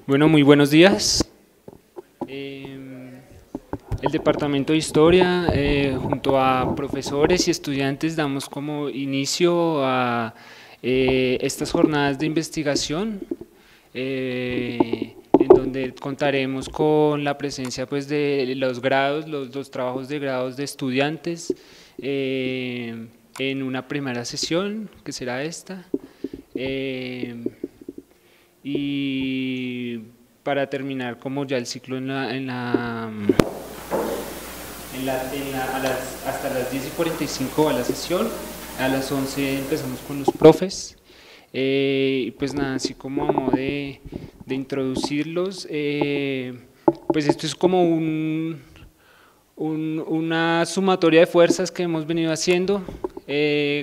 Bueno, muy buenos días. El Departamento de Historia, junto a profesores y estudiantes, damos como inicio a estas jornadas de investigación, en donde contaremos con la presencia pues, de los grados, los trabajos de grados de estudiantes, en una primera sesión, que será esta. Y para terminar como ya el ciclo hasta las 10:45 va la sesión, a las 11 empezamos con los profes, y pues nada, así como a modo de introducirlos, pues esto es como una sumatoria de fuerzas que hemos venido haciendo,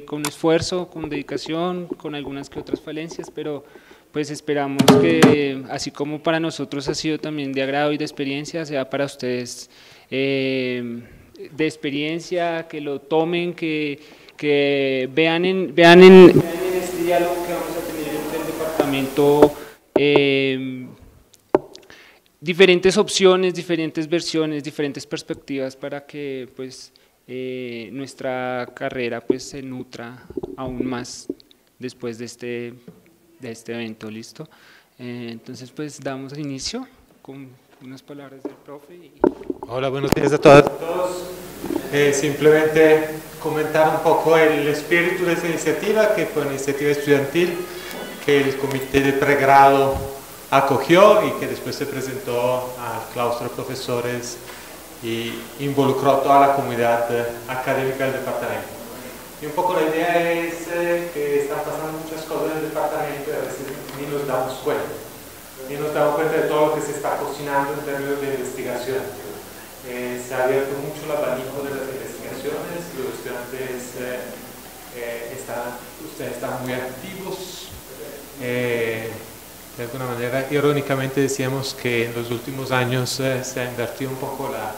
con esfuerzo, con dedicación, con algunas que otras falencias, pero pues esperamos que, así como para nosotros ha sido también de agrado y de experiencia, sea para ustedes de experiencia, que lo tomen, que vean en este diálogo que vamos a tener entre el departamento diferentes opciones, diferentes versiones, diferentes perspectivas para que pues, nuestra carrera pues, se nutra aún más después de este evento, ¿listo? Entonces, pues damos inicio con unas palabras del profe. Hola, buenos días a todas y a todos. Simplemente comentar un poco el espíritu de esta iniciativa, que fue una iniciativa estudiantil que el comité de pregrado acogió y que después se presentó al claustro de profesores y involucró a toda la comunidad académica del departamento. Y un poco la idea es que están pasando muchas cosas en el departamento y a veces ni nos damos cuenta. Ni nos damos cuenta de todo lo que se está cocinando en términos de investigación. Se ha abierto mucho el abanico de las investigaciones, los estudiantes ustedes están muy activos. De alguna manera, irónicamente decíamos que en los últimos años se ha invertido un poco la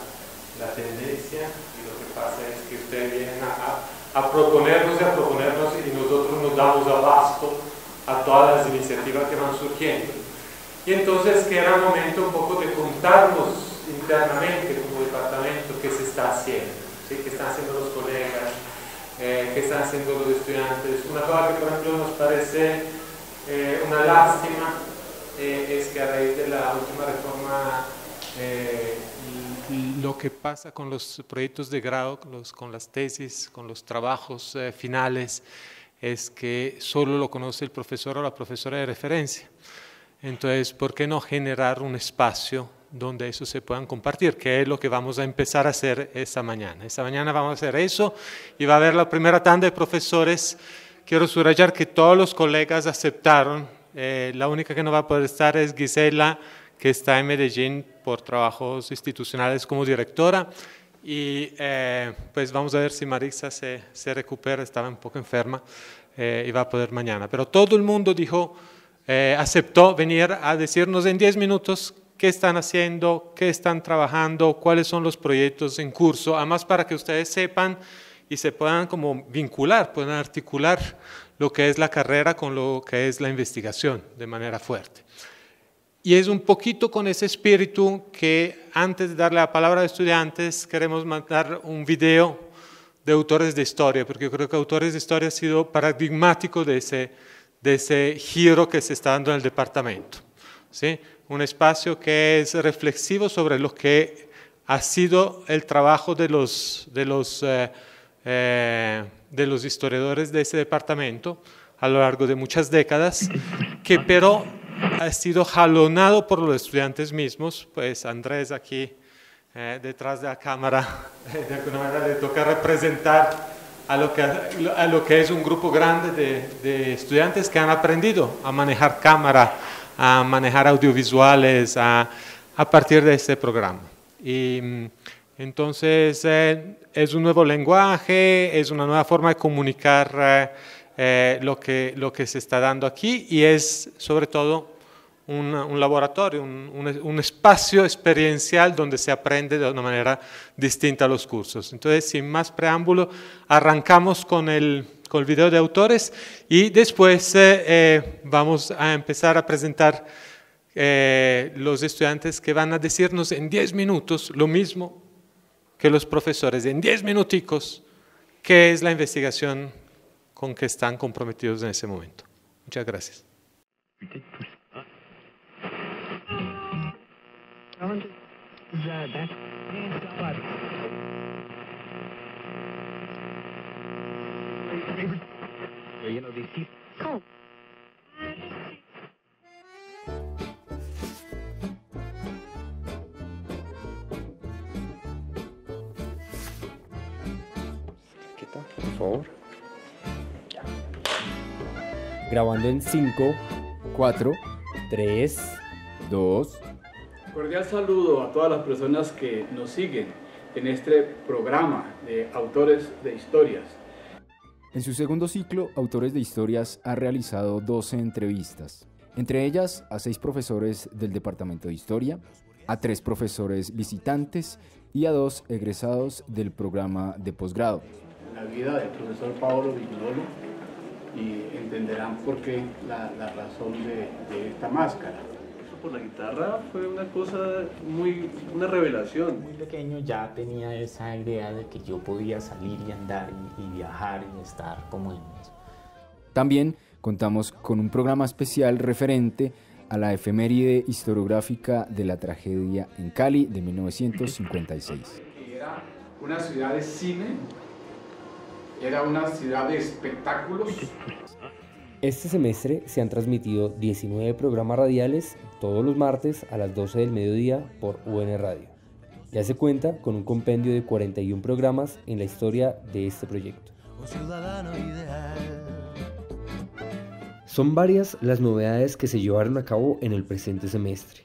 tendencia, y lo que pasa es que ustedes vienen a proponernos y nosotros nos damos abasto a todas las iniciativas que van surgiendo. Y entonces que era momento un poco de contarnos internamente como departamento qué se está haciendo, ¿sí? Qué están haciendo los colegas, qué están haciendo los estudiantes. Una cosa que por ejemplo nos parece una lástima es que a raíz de la última reforma lo que pasa con los proyectos de grado, con las tesis, con los trabajos finales, es que solo lo conoce el profesor o la profesora de referencia. Entonces, ¿por qué no generar un espacio donde eso se puedan compartir? Que es lo que vamos a empezar a hacer esta mañana. Esta mañana vamos a hacer eso y va a haber la primera tanda de profesores. Quiero subrayar que todos los colegas aceptaron. La única que no va a poder estar es Gisela, que está en Medellín por trabajos institucionales como directora, y pues vamos a ver si Marisa se recupera, estaba un poco enferma y va a poder mañana. Pero todo el mundo dijo, aceptó venir a decirnos en 10 minutos qué están haciendo, qué están trabajando, cuáles son los proyectos en curso, además para que ustedes sepan y se puedan como vincular, puedan articular lo que es la carrera con lo que es la investigación de manera fuerte. Y es un poquito con ese espíritu que antes de darle la palabra a estudiantes queremos mandar un video de autores de historia, porque yo creo que autores de historia ha sido paradigmático de ese giro que se está dando en el departamento, ¿sí? Un espacio que es reflexivo sobre lo que ha sido el trabajo de los historiadores de ese departamento a lo largo de muchas décadas, que pero ha sido jalonado por los estudiantes mismos. Pues Andrés aquí detrás de la cámara, de alguna manera le toca representar a lo que es un grupo grande de estudiantes que han aprendido a manejar cámara, a manejar audiovisuales a partir de este programa. Y entonces es un nuevo lenguaje, es una nueva forma de comunicar lo que se está dando aquí, y es sobre todo un laboratorio, un espacio experiencial donde se aprende de una manera distinta a los cursos. Entonces, sin más preámbulo, arrancamos con el video de autores y después vamos a empezar a presentar los estudiantes que van a decirnos en 10 minutos lo mismo que los profesores en 10 minuticos, qué es la investigación con que están comprometidos en ese momento. Muchas gracias. Por favor. Grabando en 5, 4, 3, 2. Cordial saludo a todas las personas que nos siguen en este programa de Autores de Historias. En su segundo ciclo, Autores de Historias ha realizado 12 entrevistas, entre ellas a 6 profesores del Departamento de Historia, a 3 profesores visitantes y a 2 egresados del programa de posgrado. La vida del profesor Paolo Vignolo, y entenderán por qué la razón de esta máscara. Eso por la guitarra fue una cosa una revelación. Muy pequeño ya tenía esa idea de que yo podía salir y andar y viajar y estar como en eso. También contamos con un programa especial referente a la efeméride historiográfica de la tragedia en Cali de 1956. Era una ciudad de cine, era una ciudad de espectáculos. Este semestre se han transmitido 19 programas radiales todos los martes a las 12 del mediodía por UN Radio. Ya se cuenta con un compendio de 41 programas en la historia de este proyecto. Son varias las novedades que se llevaron a cabo en el presente semestre.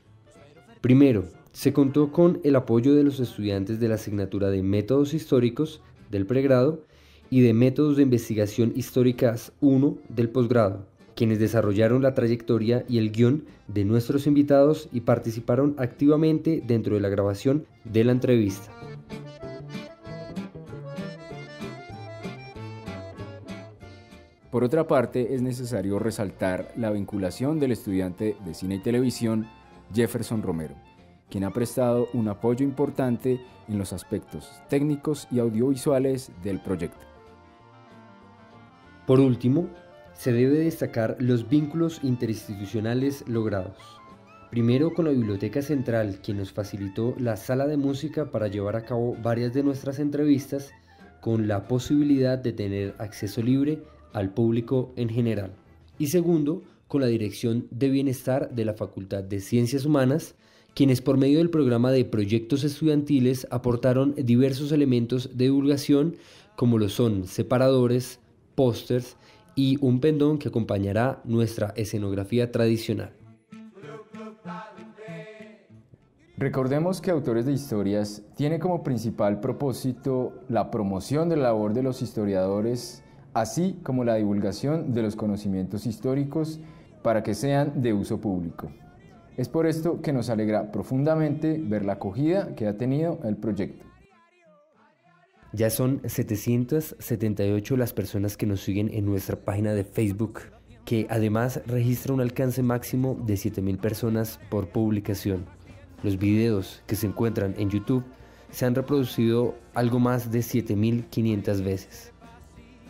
Primero, se contó con el apoyo de los estudiantes de la asignatura de Métodos Históricos del pregrado y de Métodos de Investigación Históricas 1 del posgrado, quienes desarrollaron la trayectoria y el guión de nuestros invitados y participaron activamente dentro de la grabación de la entrevista. Por otra parte, es necesario resaltar la vinculación del estudiante de Cine y Televisión, Jefferson Romero, quien ha prestado un apoyo importante en los aspectos técnicos y audiovisuales del proyecto. Por último, se debe destacar los vínculos interinstitucionales logrados. Primero con la Biblioteca Central, quien nos facilitó la sala de música para llevar a cabo varias de nuestras entrevistas, con la posibilidad de tener acceso libre al público en general. Y segundo, con la Dirección de Bienestar de la Facultad de Ciencias Humanas, quienes por medio del programa de proyectos estudiantiles aportaron diversos elementos de divulgación, como lo son separadores, pósters y un pendón que acompañará nuestra escenografía tradicional. Recordemos que Autores de Historias tiene como principal propósito la promoción de la labor de los historiadores, así como la divulgación de los conocimientos históricos para que sean de uso público. Es por esto que nos alegra profundamente ver la acogida que ha tenido el proyecto. Ya son 778 las personas que nos siguen en nuestra página de Facebook, que además registra un alcance máximo de 7.000 personas por publicación. Los videos que se encuentran en YouTube se han reproducido algo más de 7.500 veces.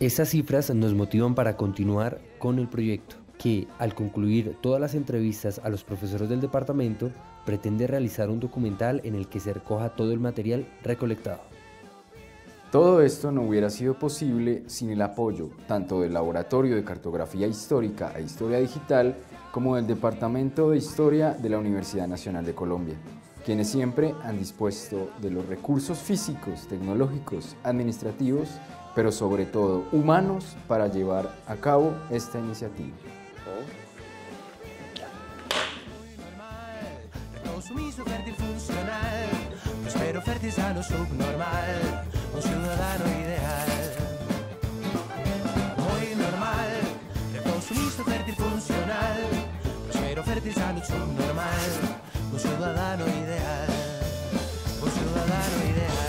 Esas cifras nos motivan para continuar con el proyecto, que al concluir todas las entrevistas a los profesores del departamento, pretende realizar un documental en el que se recoja todo el material recolectado. Todo esto no hubiera sido posible sin el apoyo tanto del Laboratorio de Cartografía Histórica e Historia Digital como del Departamento de Historia de la Universidad Nacional de Colombia, quienes siempre han dispuesto de los recursos físicos, tecnológicos, administrativos, pero sobre todo humanos para llevar a cabo esta iniciativa. Consumiso fértil funcional, prospero fértil sano subnormal, un ciudadano ideal. Muy normal, el consumiso fértil funcional, prospero fértil sano subnormal, un ciudadano ideal. Un ciudadano ideal.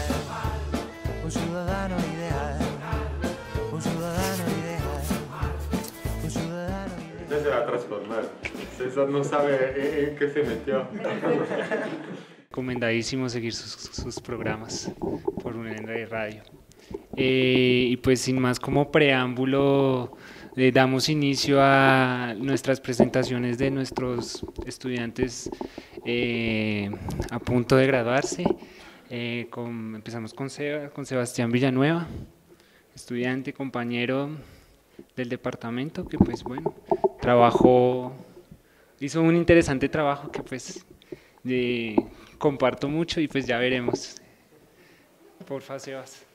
Un ciudadano ideal. Un ciudadano ideal. Un ciudadano ideal. Desde la transformar. César no sabe en qué se metió. Recomendadísimo seguir sus programas por Unidad de Radio. Y pues sin más como preámbulo, damos inicio a nuestras presentaciones de nuestros estudiantes a punto de graduarse. Empezamos con Sebastián Villanueva, estudiante, compañero del departamento, que pues bueno, hizo un interesante trabajo que pues comparto mucho y pues ya veremos. Porfa, Sebas.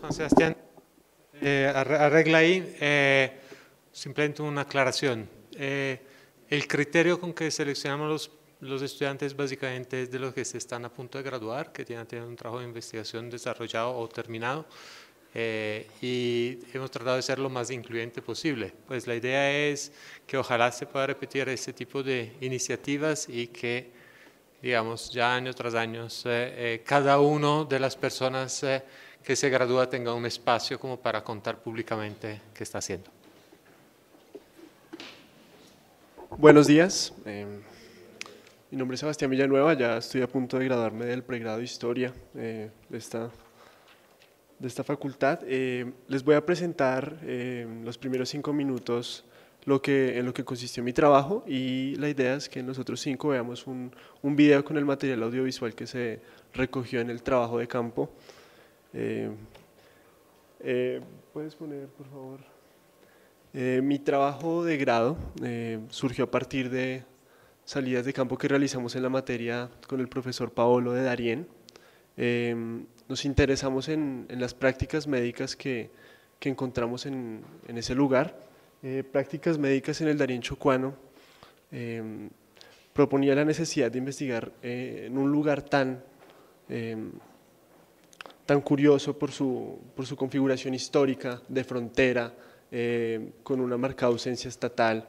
Juan Sebastián, arregla ahí, simplemente una aclaración. El criterio con que seleccionamos los estudiantes básicamente es de los que se están a punto de graduar, que tienen un trabajo de investigación desarrollado o terminado, y hemos tratado de ser lo más incluyente posible. Pues la idea es que ojalá se pueda repetir este tipo de iniciativas y que, digamos, ya año tras año, cada uno de las personas que se gradúa tenga un espacio como para contar públicamente qué está haciendo. Buenos días, mi nombre es Sebastián Villanueva, ya estoy a punto de graduarme del pregrado de Historia de esta facultad. Les voy a presentar los primeros 5 minutos en lo que consistió mi trabajo, y la idea es que nosotros 5 veamos un video con el material audiovisual que se recogió en el trabajo de campo. ¿Puedes poner, por favor? Mi trabajo de grado surgió a partir de salidas de campo que realizamos en la materia con el profesor Paolo de Darién. Nos interesamos en las prácticas médicas que encontramos en ese lugar. Prácticas médicas en el Darién chocuano. Proponía la necesidad de investigar en un lugar tan curioso por su configuración histórica de frontera, con una marcada ausencia estatal,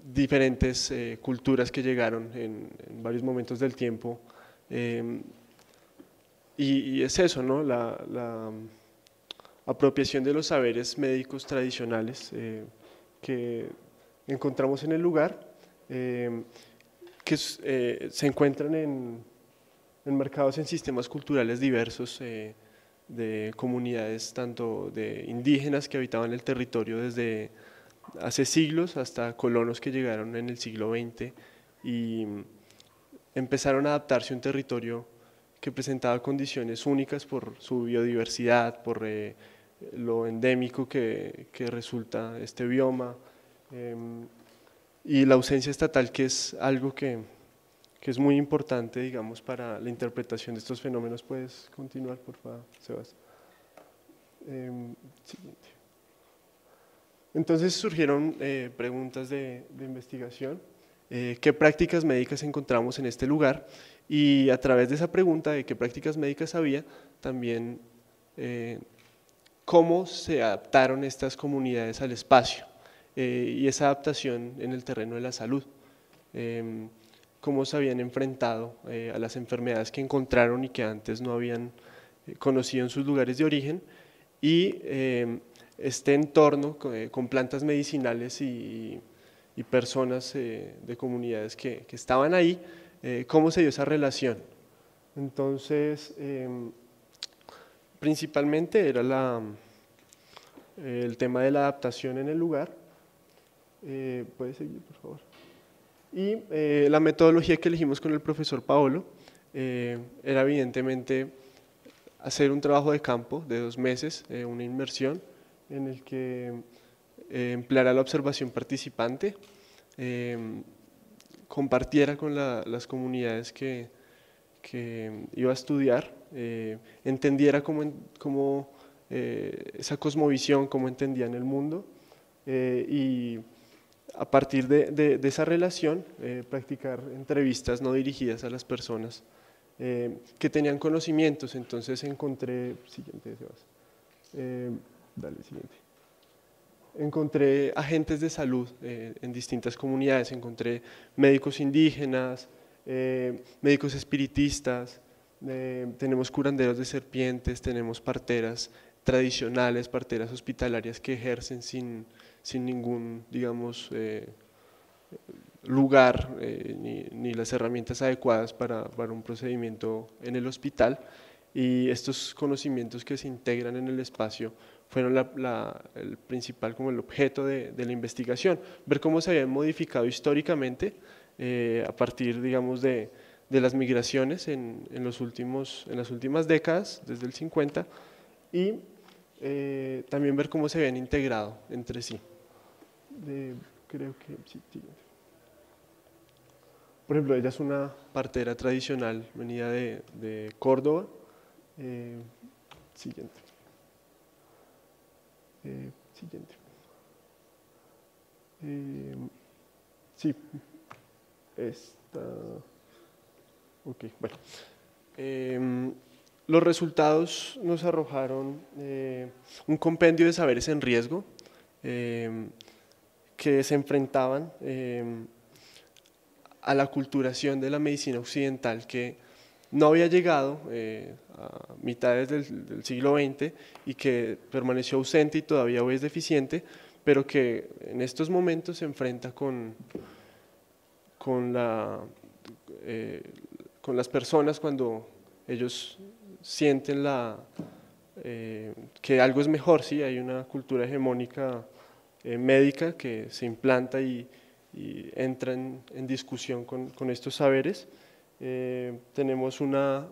diferentes culturas que llegaron en varios momentos del tiempo, y es eso, ¿no? La apropiación de los saberes médicos tradicionales que encontramos en el lugar, que se encuentran enmarcados en sistemas culturales diversos de comunidades, tanto de indígenas que habitaban el territorio desde hace siglos hasta colonos que llegaron en el siglo XX y empezaron a adaptarse a un territorio que presentaba condiciones únicas por su biodiversidad, por lo endémico que resulta este bioma, y la ausencia estatal, que es algo que es muy importante, digamos, para la interpretación de estos fenómenos. ¿Puedes continuar, por favor, Sebas? Siguiente. Entonces surgieron preguntas de investigación. ¿Qué prácticas médicas encontramos en este lugar? Y a través de esa pregunta de qué prácticas médicas había, también cómo se adaptaron estas comunidades al espacio y esa adaptación en el terreno de la salud. Cómo se habían enfrentado a las enfermedades que encontraron y que antes no habían conocido en sus lugares de origen, y este entorno con plantas medicinales y personas de comunidades que estaban ahí, cómo se dio esa relación. Entonces, principalmente era el tema de la adaptación en el lugar. ¿Puedes seguir, por favor? Y la metodología que elegimos con el profesor Paolo era evidentemente hacer un trabajo de campo de 2 meses, una inmersión en el que empleara la observación participante, compartiera con las comunidades que iba a estudiar, entendiera cómo esa cosmovisión, cómo entendían el mundo, y a partir de esa relación, practicar entrevistas no dirigidas a las personas que tenían conocimientos. Entonces encontré, siguiente, Sebas. Dale, siguiente. Encontré agentes de salud en distintas comunidades, encontré médicos indígenas, médicos espiritistas, tenemos curanderos de serpientes, tenemos parteras tradicionales, parteras hospitalarias que ejercen sin ningún, digamos, lugar ni las herramientas adecuadas para un procedimiento en el hospital, y estos conocimientos que se integran en el espacio fueron el principal, como el objeto de la investigación, ver cómo se habían modificado históricamente a partir, digamos, de las migraciones en las últimas décadas, desde el 50, y también ver cómo se habían integrado entre sí. Creo que sí, por ejemplo, ella es una partera tradicional venida de Córdoba. Siguiente. Siguiente. Sí, esta. Ok, bueno. Los resultados nos arrojaron un compendio de saberes en riesgo que se enfrentaban a la aculturación de la medicina occidental, que no había llegado a mitades del siglo XX y que permaneció ausente y todavía hoy es deficiente, pero que en estos momentos se enfrenta con las personas cuando ellos sienten que algo es mejor. ¿Sí? Hay una cultura hegemónica médica que se implanta y entra en discusión con estos saberes. Tenemos una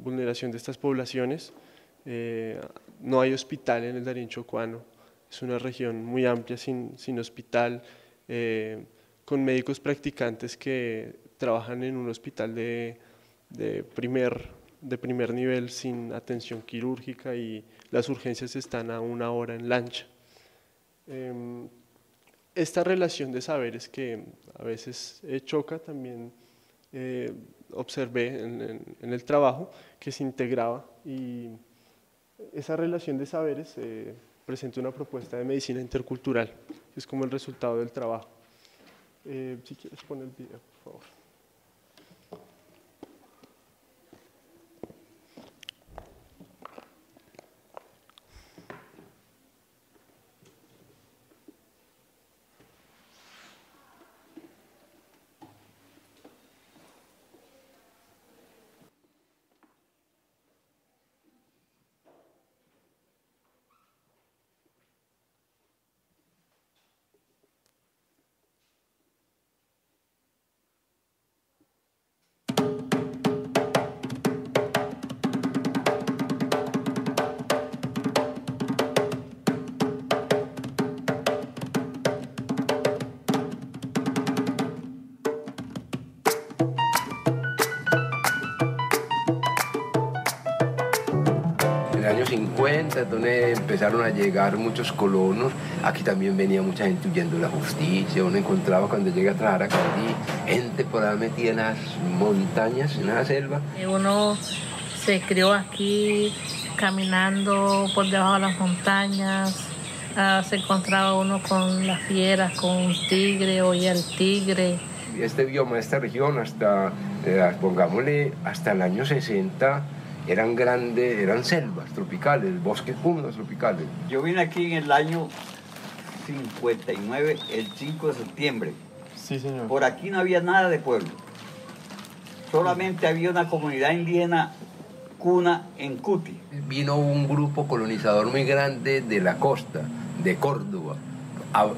vulneración de estas poblaciones. No hay hospital en el Darién chocuano, es una región muy amplia sin hospital, con médicos practicantes que trabajan en un hospital de primer nivel sin atención quirúrgica, y las urgencias están a 1 hora en lancha. Esta relación de saberes que a veces choca, también observé en el trabajo que se integraba, y esa relación de saberes presenta una propuesta de medicina intercultural, que es como el resultado del trabajo. Si quieres poner el video, por favor. En el año 50, donde empezaron a llegar muchos colonos, aquí también venía mucha gente huyendo de la justicia. Uno encontraba cuando llega a trabajar a Cali, gente por ahí metida en las montañas, en la selva. Uno se crió aquí, caminando por debajo de las montañas, se encontraba uno con las fieras, con un tigre, oía el tigre. Este bioma, esta región, hasta, pongámosle, hasta el año 60, eran grandes, eran selvas tropicales, bosques húmedos tropicales. Yo vine aquí en el año 59, el 5 de septiembre. Sí, señor. Por aquí no había nada de pueblo. Solamente había una comunidad indígena cuna en Cuti. Vino un grupo colonizador muy grande de la costa, de Córdoba,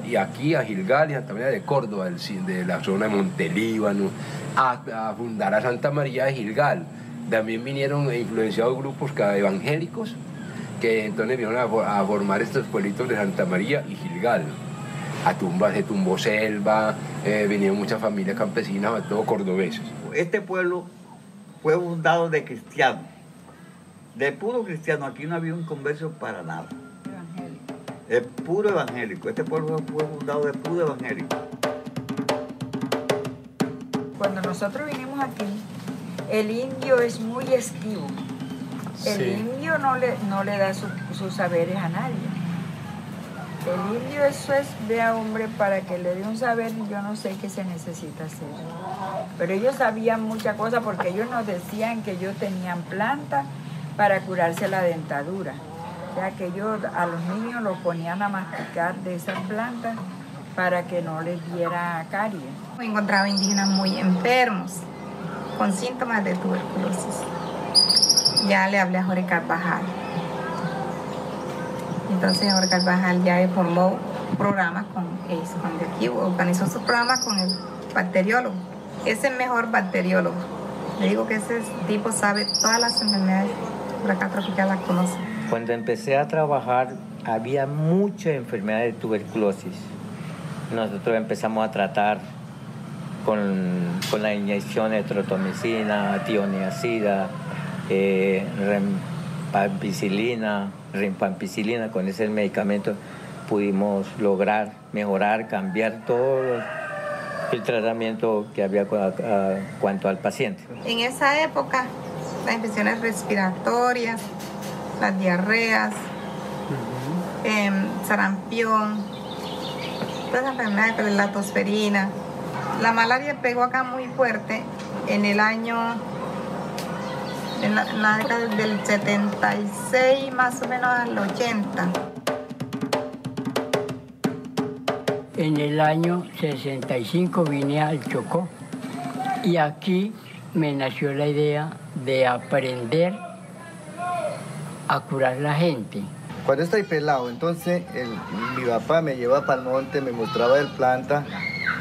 y aquí a Gilgal y Santa María de Córdoba, de la zona de Montelíbano, a fundar a Santa María de Gilgal. También vinieron influenciados grupos evangélicos que entonces vinieron a formar estos pueblitos de Santa María y Gilgal. Se tumbó selva, vinieron muchas familias campesinas, todos cordobeses. Este pueblo fue fundado de cristianos, de puro cristiano. Aquí no había un converso para nada. es puro evangélico. Este pueblo fue fundado de puro evangélico. Cuando nosotros vinimos aquí, el indio es muy esquivo. El indio no le da sus saberes a nadie. El indio eso es, vea hombre, para que le dé un saber, yo no sé qué se necesita hacer. Pero ellos sabían muchas cosas porque ellos nos decían que ellos tenían plantas para curarse la dentadura. O sea que ellos a los niños los ponían a masticar de esas plantas para que no les diera caries. Encontraba indígenas muy enfermos, con síntomas de tuberculosis. Ya le hablé a Jorge Carvajal. Entonces Jorge Carvajal ya formó programas con ellos, de aquí, organizó sus programas con el bacteriólogo. Es el mejor bacteriólogo. Le digo que ese tipo sabe todas las enfermedades, por acá tropical las conoce. Cuando empecé a trabajar había muchas enfermedades de tuberculosis. Nosotros empezamos a tratar con la inyección de trotomicina, tioniacida, rimpampicilina. Con ese medicamento pudimos lograr mejorar, cambiar todo el tratamiento que había cuanto al paciente. En esa época, las infecciones respiratorias, las diarreas, sarampión, todas las enfermedades con la latosferina. La malaria pegó acá muy fuerte en el año, en la década del 76 más o menos al 80. En el año 65 vine al Chocó y aquí me nació la idea de aprender a curar la gente. Cuando estoy pelado, entonces mi papá me llevaba para el monte, me mostraba el planta,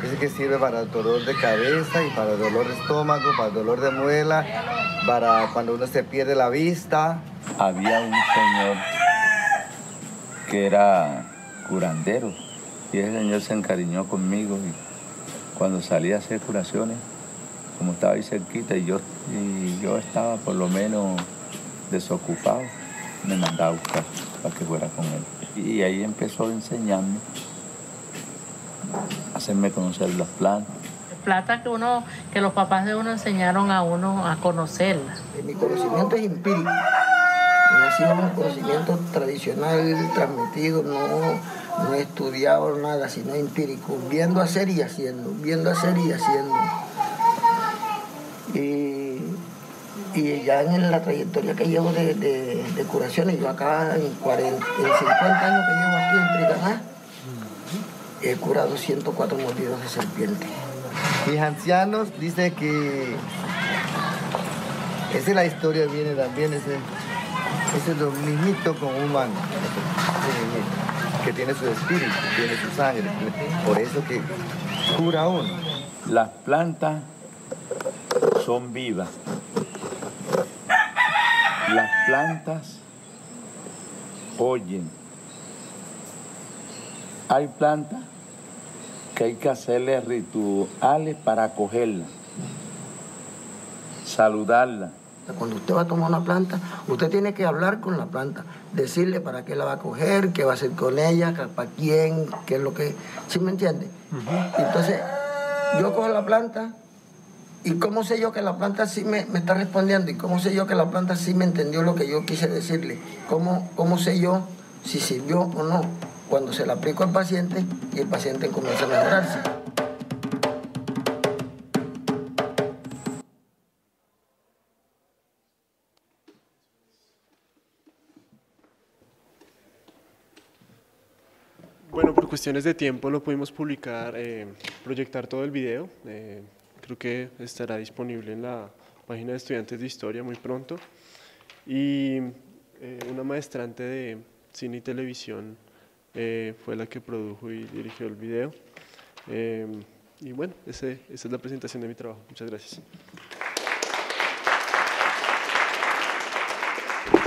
dice que sirve para el dolor de cabeza y para el dolor de estómago, para el dolor de muela, para cuando uno se pierde la vista. Había un señor que era curandero y ese señor se encariñó conmigo y cuando salí a hacer curaciones, como estaba ahí cerquita y yo estaba por lo menos desocupado, me mandaba a buscar para que fuera con él. Y ahí empezó a enseñarme, a hacerme conocer las plantas. Plata que los papás de uno enseñaron a uno a conocerla. Mi conocimiento es empírico. No ha sido un conocimiento tradicional, transmitido, no he estudiado nada, sino empírico. Viendo hacer y haciendo, viendo hacer y haciendo. Y ya en la trayectoria que llevo de curaciones, yo acá en 50 años que llevo aquí en Tricaná, he curado 104 mordidos de serpiente. Mis ancianos dicen que esa es la historia, viene también, ese es lo mismito con un humano, que tiene su espíritu, tiene su sangre, por eso que cura a uno. Las plantas son vivas. Las plantas oyen. Hay plantas que hay que hacerle rituales para acogerla, saludarla. Cuando usted va a tomar una planta, usted tiene que hablar con la planta, decirle para qué la va a coger, qué va a hacer con ella, para quién, qué es lo que... ¿Sí me entiende? Entonces, yo cojo la planta y cómo sé yo que la planta sí me está respondiendo y cómo sé yo que la planta sí me entendió lo que yo quise decirle. ¿Cómo sé yo si sirvió o no? Cuando se la aplico al paciente y el paciente comienza a mejorarse. Bueno, por cuestiones de tiempo no pudimos publicar, proyectar todo el video. Creo que estará disponible en la página de Estudiantes de Historia muy pronto. Y una maestrante de cine y televisión fue la que produjo y dirigió el video. Y bueno, esa es la presentación de mi trabajo. Muchas gracias.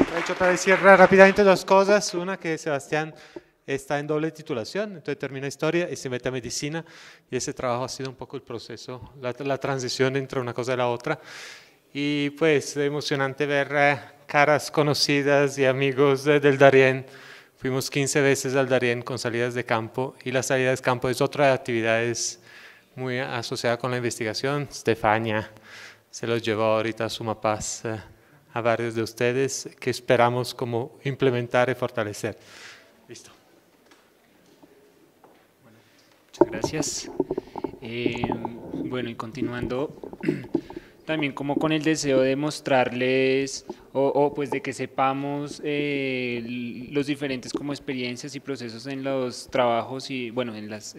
Aprovecho para decir rápidamente dos cosas. Una, que Sebastián está en doble titulación, entonces termina historia y se mete a medicina, y ese trabajo ha sido un poco el proceso, la transición entre una cosa y la otra. Y pues es emocionante ver caras conocidas y amigos del Darién Fuimos 15 veces al Darién con salidas de campo, y las salidas de campo es otra de las actividades muy asociada con la investigación. Stefania se los llevó ahorita a Sumapaz a varios de ustedes, que esperamos como implementar y fortalecer. Listo. Bueno, muchas gracias. Bueno, y continuando, también como con el deseo de mostrarles o pues de que sepamos los diferentes como experiencias y procesos en los trabajos y bueno, en las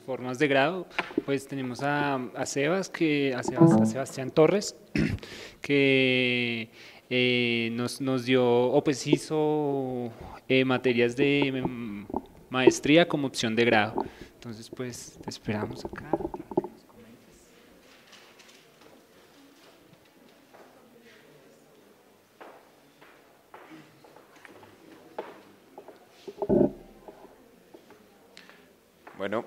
formas de grado, pues tenemos a Sebastián Torres, que nos dio, o pues hizo materias de maestría como opción de grado. Entonces pues te esperamos acá. Bueno,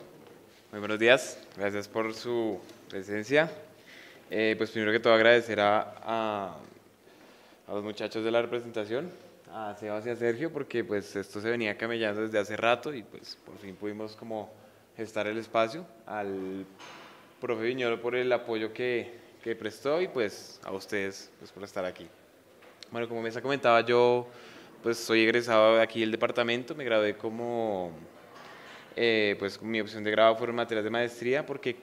muy buenos días, gracias por su presencia. Pues primero que todo agradecer a los muchachos de la representación, a Sebas y a Sergio, porque pues esto se venía camellando desde hace rato y pues por fin pudimos como gestar el espacio, al profe Viñolo por el apoyo que prestó y pues a ustedes pues por estar aquí. Bueno, como Mesa comentaba, yo pues soy egresado de aquí del departamento, me gradué como... pues mi opción de grado fueron materias de maestría porque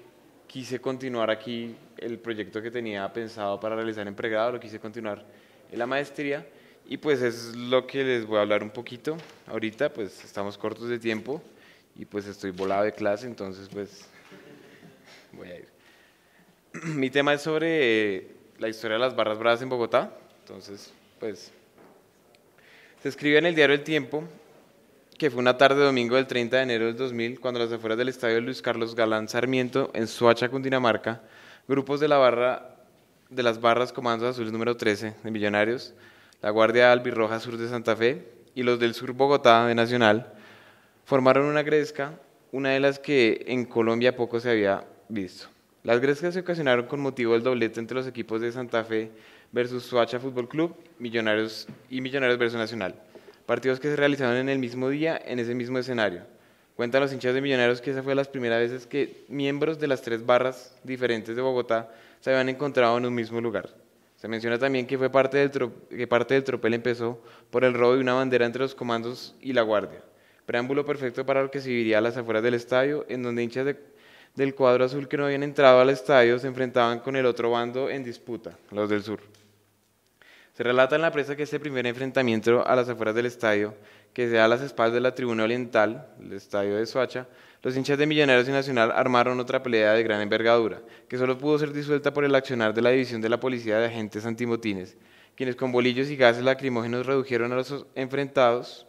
quise continuar aquí el proyecto que tenía pensado para realizar en pregrado, lo quise continuar en la maestría y pues es lo que les voy a hablar un poquito. Ahorita pues estamos cortos de tiempo y pues estoy volado de clase, entonces pues voy a ir. Mi tema es sobre la historia de las barras bravas en Bogotá, entonces pues se escribe en el diario El Tiempo que fue una tarde de domingo del 30 de enero del 2000, cuando a las afueras del estadio Luis Carlos Galán Sarmiento, en Soacha, Cundinamarca, grupos de las barras Comandos Azules número 13 de Millonarios, la Guardia Albirroja Sur de Santa Fe y los del Sur Bogotá de Nacional, formaron una gresca, una de las que en Colombia poco se había visto. Las grescas se ocasionaron con motivo del doblete entre los equipos de Santa Fe versus Soacha Fútbol Club Millonarios versus Nacional. Partidos que se realizaron en el mismo día, en ese mismo escenario. Cuentan los hinchas de Millonarios que esa fue las primeras veces que miembros de las 3 barras diferentes de Bogotá se habían encontrado en un mismo lugar. Se menciona también que parte del tropel empezó por el robo de una bandera entre los comandos y la guardia. Preámbulo perfecto para lo que se viviría a las afueras del estadio, en donde hinchas del cuadro azul que no habían entrado al estadio se enfrentaban con el otro bando en disputa, los del sur. Se relata en la prensa que este primer enfrentamiento a las afueras del estadio, que se da a las espaldas de la tribuna oriental, el estadio de Soacha, los hinchas de Millonarios y Nacional armaron otra pelea de gran envergadura, que solo pudo ser disuelta por el accionar de la división de la policía de agentes antimotines, quienes con bolillos y gases lacrimógenos redujeron a los enfrentados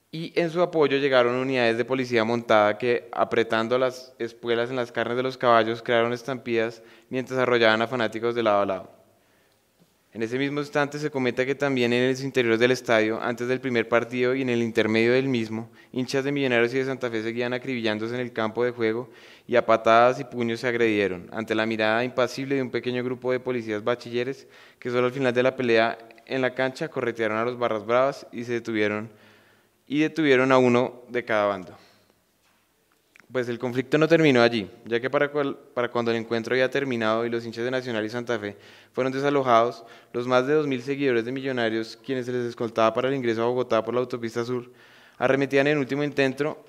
y en su apoyo llegaron unidades de policía montada que, apretando las espuelas en las carnes de los caballos, crearon estampidas mientras arrollaban a fanáticos de lado a lado. En ese mismo instante se comenta que también en los interiores del estadio, antes del primer partido y en el intermedio del mismo, hinchas de Millonarios y de Santa Fe seguían acribillándose en el campo de juego y a patadas y puños se agredieron, ante la mirada impasible de un pequeño grupo de policías bachilleres que solo al final de la pelea en la cancha corretearon a los barras bravas y detuvieron a uno de cada bando. Pues el conflicto no terminó allí, ya que para cuando el encuentro había terminado y los hinchas de Nacional y Santa Fe fueron desalojados, los más de 2.000 seguidores de Millonarios, quienes se les escoltaba para el ingreso a Bogotá por la autopista sur, arremetían en último intento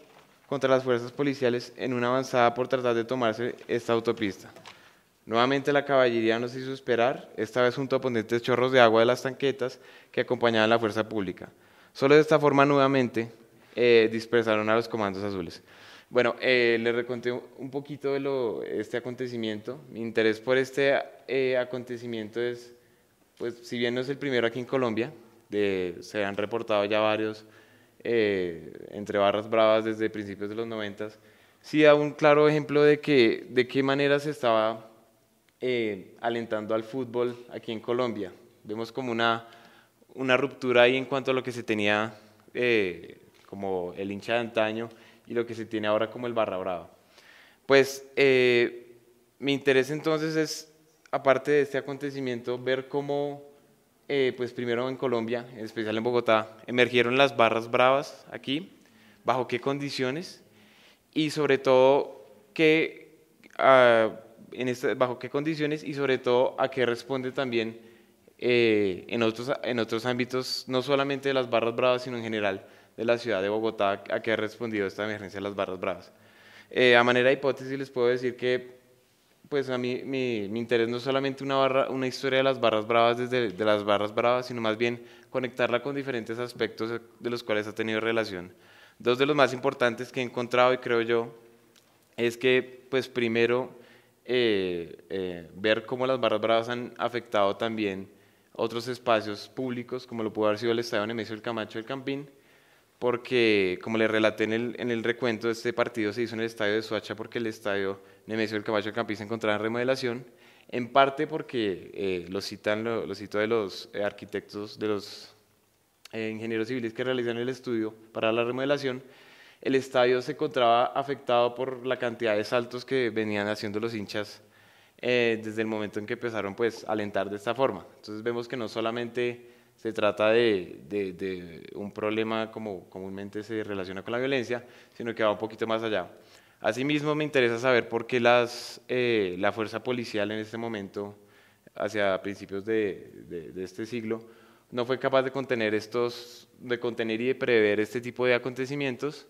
contra las fuerzas policiales en una avanzada por tratar de tomarse esta autopista. Nuevamente la caballería no se hizo esperar, esta vez junto a potentes chorros de agua de las tanquetas que acompañaban la fuerza pública. Solo de esta forma nuevamente dispersaron a los comandos azules. Bueno, les reconté un poquito de este acontecimiento. Mi interés por este acontecimiento es, pues, si bien no es el primero aquí en Colombia, se han reportado ya varios entre barras bravas desde principios de los 90, sí da un claro ejemplo de qué manera se estaba alentando al fútbol aquí en Colombia. Vemos como una ruptura ahí en cuanto a lo que se tenía como el hincha de antaño y lo que se tiene ahora como el barra brava. Pues mi interés entonces es, aparte de este acontecimiento, ver cómo pues primero en Colombia, en especial en Bogotá, emergieron las barras bravas aquí, bajo qué condiciones y sobre todo bajo qué condiciones y sobre todo a qué responde también en otros ámbitos, no solamente de las barras bravas, sino en general de la ciudad de Bogotá, a qué ha respondido esta emergencia de las barras bravas. A manera de hipótesis les puedo decir que pues a mí mi interés no es solamente una historia de las barras bravas de las barras bravas, sino más bien conectarla con diferentes aspectos de los cuales ha tenido relación. Dos de los más importantes que he encontrado y creo yo es que pues primero ver cómo las barras bravas han afectado también otros espacios públicos, como lo pudo haber sido el Estadio Nemesio del Camacho del Campín, porque, como les relaté en el recuento, este partido se hizo en el estadio de Soacha porque el estadio Nemesio del Camacho del Campín se encontraba en remodelación, en parte porque lo cito de los arquitectos, de los ingenieros civiles que realizan el estudio para la remodelación. El estadio se encontraba afectado por la cantidad de saltos que venían haciendo los hinchas desde el momento en que empezaron pues, a alentar de esta forma. Entonces vemos que no solamente se trata de un problema como comúnmente se relaciona con la violencia, sino que va un poquito más allá. Asimismo, me interesa saber por qué la fuerza policial en este momento, hacia principios de este siglo, no fue capaz de contener y de prever este tipo de acontecimientos.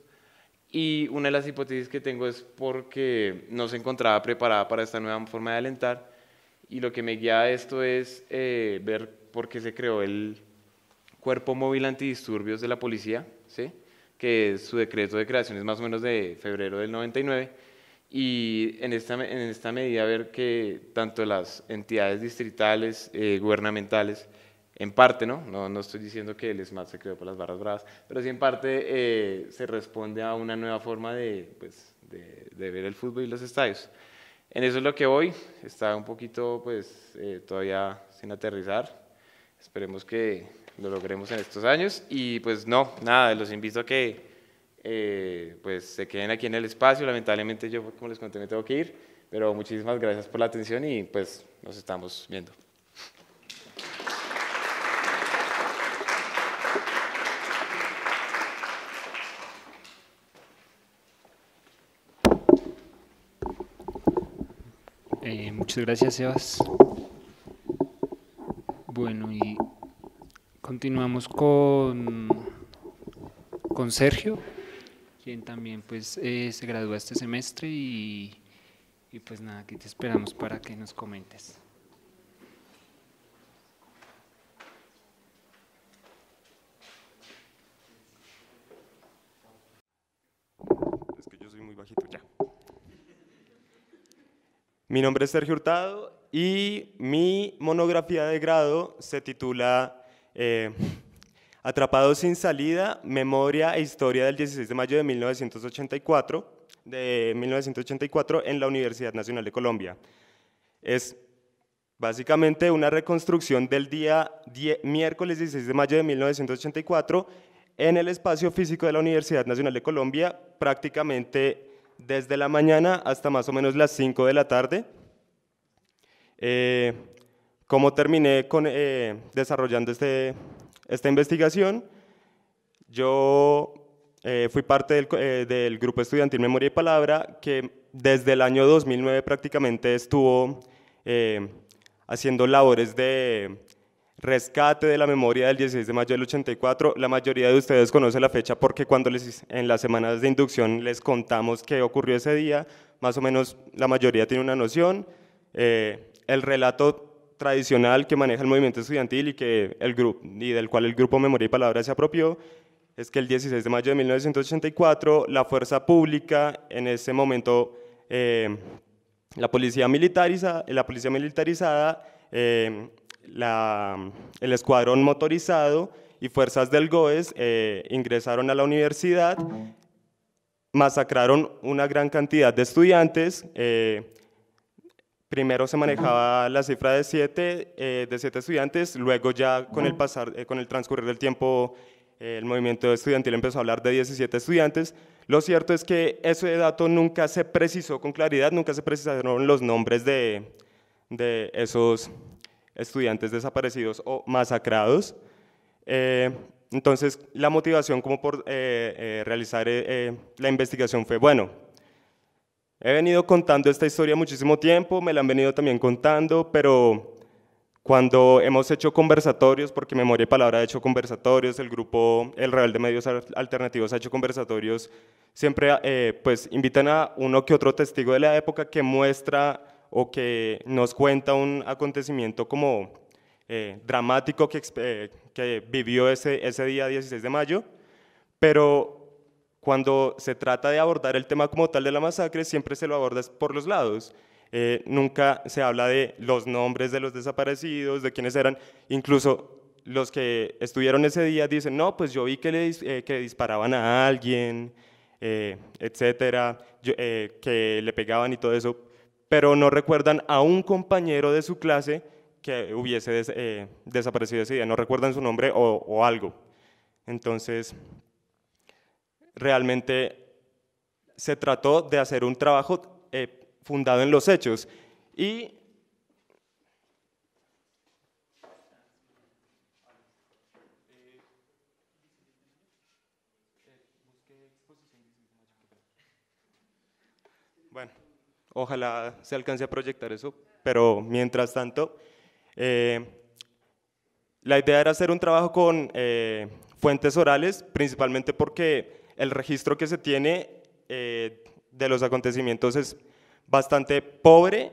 Y una de las hipótesis que tengo es porque no se encontraba preparada para esta nueva forma de alentar, y lo que me guía a esto es ver por qué se creó el Cuerpo Móvil Antidisturbios de la Policía, ¿sí? Que su decreto de creación es más o menos de febrero del 99, y en esta medida ver que tanto las entidades distritales, gubernamentales, en parte, no estoy diciendo que el SMAT se creó por las barras bravas, pero sí en parte se responde a una nueva forma de ver el fútbol y los estadios. En eso es lo que voy, está un poquito pues todavía sin aterrizar, esperemos que lo logremos en estos años y pues nada, los invito a que pues se queden aquí en el espacio. Lamentablemente yo, como les conté, me tengo que ir, pero muchísimas gracias por la atención y pues nos estamos viendo. Muchas gracias, Sebas. Bueno, y continuamos con Sergio, quien también pues se gradúa este semestre y pues nada, aquí te esperamos para que nos comentes. Es que yo soy muy bajito ya. Mi nombre es Sergio Hurtado y mi monografía de grado se titula Atrapados sin salida, memoria e historia del 16 de mayo de 1984 en la Universidad Nacional de Colombia. Es básicamente una reconstrucción del día miércoles 16 de mayo de 1984 en el espacio físico de la Universidad Nacional de Colombia, prácticamente desde la mañana hasta más o menos las 5 de la tarde. ¿Cómo terminé desarrollando esta investigación? Yo fui parte del grupo estudiantil Memoria y Palabra, que desde el año 2009 prácticamente estuvo haciendo labores de rescate de la memoria del 16 de mayo del 84. La mayoría de ustedes conoce la fecha porque cuando en las semanas de inducción les contamos qué ocurrió ese día, más o menos la mayoría tiene una noción. El relato tradicional que maneja el movimiento estudiantil y del cual el grupo Memoria y Palabra se apropió es que el 16 de mayo de 1984 la fuerza pública, en ese momento la policía militarizada, el escuadrón motorizado y fuerzas del GOES ingresaron a la universidad, masacraron una gran cantidad de estudiantes. Primero se manejaba la cifra de 7 estudiantes, luego ya con el transcurrir del tiempo el movimiento estudiantil empezó a hablar de 17 estudiantes. Lo cierto es que ese dato nunca se precisó con claridad, nunca se precisaron los nombres de esos estudiantes desaparecidos o masacrados. Entonces, la motivación como por realizar la investigación fue, bueno, he venido contando esta historia muchísimo tiempo, me la han venido también contando, pero cuando hemos hecho conversatorios, porque Memoria y Palabra ha hecho conversatorios, el grupo El Rebelde Medios Alternativos ha hecho conversatorios, siempre pues invitan a uno que otro testigo de la época que muestra o que nos cuenta un acontecimiento como dramático que vivió ese día 16 de mayo, pero cuando se trata de abordar el tema como tal de la masacre, siempre se lo aborda por los lados. Nunca se habla de los nombres de los desaparecidos, de quiénes eran, incluso los que estuvieron ese día dicen, no, pues yo vi que disparaban a alguien, etcétera, que le pegaban y todo eso, pero no recuerdan a un compañero de su clase que hubiese desaparecido ese día, no recuerdan su nombre o algo. Entonces, realmente se trató de hacer un trabajo fundado en los hechos y bueno, ojalá se alcance a proyectar eso, pero mientras tanto, la idea era hacer un trabajo con fuentes orales, principalmente porque el registro que se tiene de los acontecimientos es bastante pobre.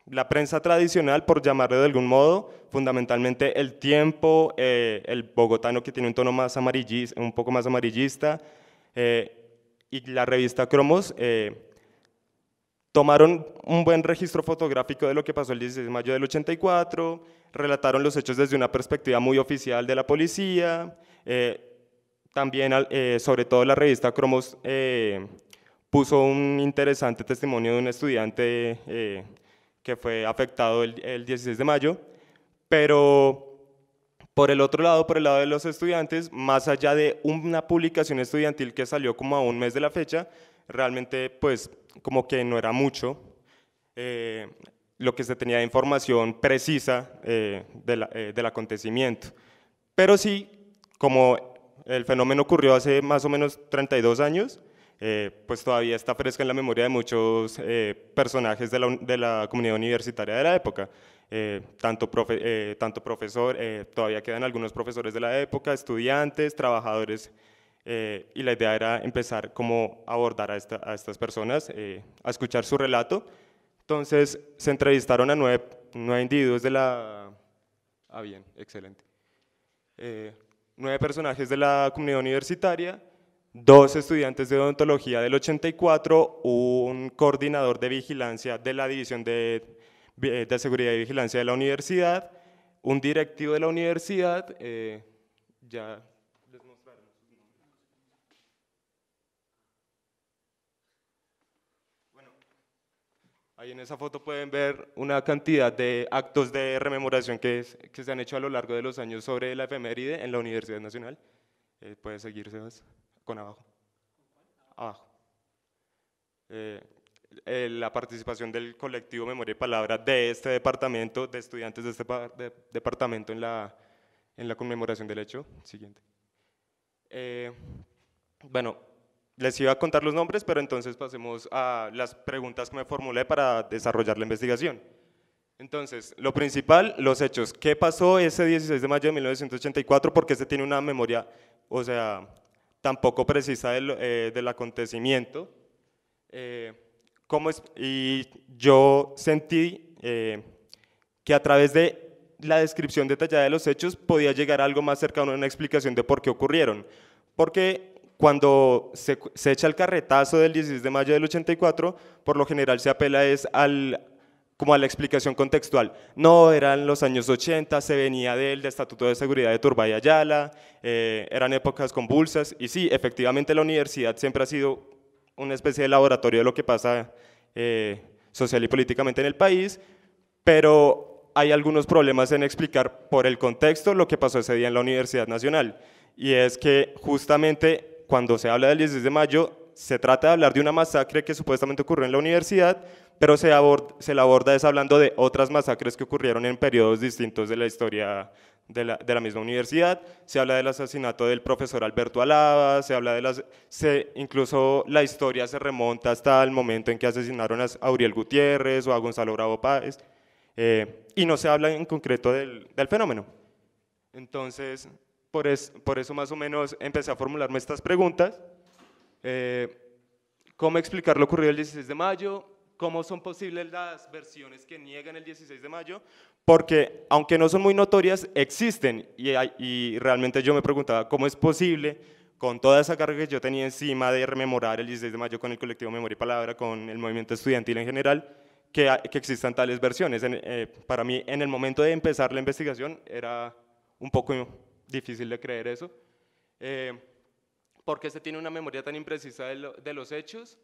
La prensa tradicional, por llamarlo de algún modo, fundamentalmente El Tiempo, el bogotano que tiene un tono más amarillista, un poco más amarillista, y la revista Cromos, tomaron un buen registro fotográfico de lo que pasó el 16 de mayo del 84, relataron los hechos desde una perspectiva muy oficial de la policía. También, sobre todo la revista Cromos, puso un interesante testimonio de un estudiante que fue afectado el 16 de mayo, pero por el otro lado, por el lado de los estudiantes, más allá de una publicación estudiantil que salió como a un mes de la fecha, realmente pues como que no era mucho lo que se tenía de información precisa del acontecimiento. Pero sí, como el fenómeno ocurrió hace más o menos 32 años, pues todavía está fresca en la memoria de muchos personajes de la comunidad universitaria de la época. Todavía quedan algunos profesores de la época, estudiantes, trabajadores, y la idea era empezar como a abordar a estas personas, a escuchar su relato. Entonces se entrevistaron a nueve individuos de la... Ah, bien, excelente. 9 personajes de la comunidad universitaria, 2 estudiantes de odontología del 84, un coordinador de vigilancia de la División de Seguridad y Vigilancia de la universidad, un directivo de la universidad, ya les mostraron sus nombres. Bueno, ahí en esa foto pueden ver una cantidad de actos de rememoración que se han hecho a lo largo de los años sobre la efeméride en la Universidad Nacional. Puede seguirse con abajo. Abajo. La participación del colectivo Memoria y Palabra de este departamento, de estudiantes de este departamento en la conmemoración del hecho. Siguiente. Bueno, les iba a contar los nombres, pero entonces pasemos a las preguntas que me formulé para desarrollar la investigación. Entonces, lo principal, los hechos. ¿Qué pasó ese 16 de mayo de 1984? ¿Por qué se tiene una memoria, o sea, tan poco precisa del acontecimiento? Y yo sentí que a través de la descripción detallada de los hechos podía llegar a algo más cercano a una explicación de por qué ocurrieron. Porque cuando se echa el carretazo del 16 de mayo del 84, por lo general se apela como a la explicación contextual. No, eran los años 80, se venía del Estatuto de Seguridad de Turbay Ayala, eran épocas convulsas, y sí, efectivamente la universidad siempre ha sido una especie de laboratorio de lo que pasa social y políticamente en el país, pero hay algunos problemas en explicar por el contexto lo que pasó ese día en la Universidad Nacional, y es que justamente cuando se habla del 16 de mayo se trata de hablar de una masacre que supuestamente ocurrió en la universidad, pero se la aborda es hablando de otras masacres que ocurrieron en periodos distintos de la historia de la misma universidad. Se habla del asesinato del profesor Alberto Alaba, se habla de incluso la historia se remonta hasta el momento en que asesinaron a Auriel Gutiérrez o a Gonzalo Bravo Páez, y no se habla en concreto del fenómeno. Entonces, por eso más o menos empecé a formularme estas preguntas. ¿Cómo explicar lo ocurrido el 16 de mayo? ¿Cómo son posibles las versiones que niegan el 16 de mayo? Porque, aunque no son muy notorias, existen, y realmente yo me preguntaba cómo es posible, con toda esa carga que yo tenía encima de rememorar el 16 de mayo con el colectivo Memoria y Palabra, con el movimiento estudiantil en general, que existan tales versiones. Para mí, en el momento de empezar la investigación, era un poco difícil de creer eso, porque se tiene una memoria tan imprecisa de los hechos,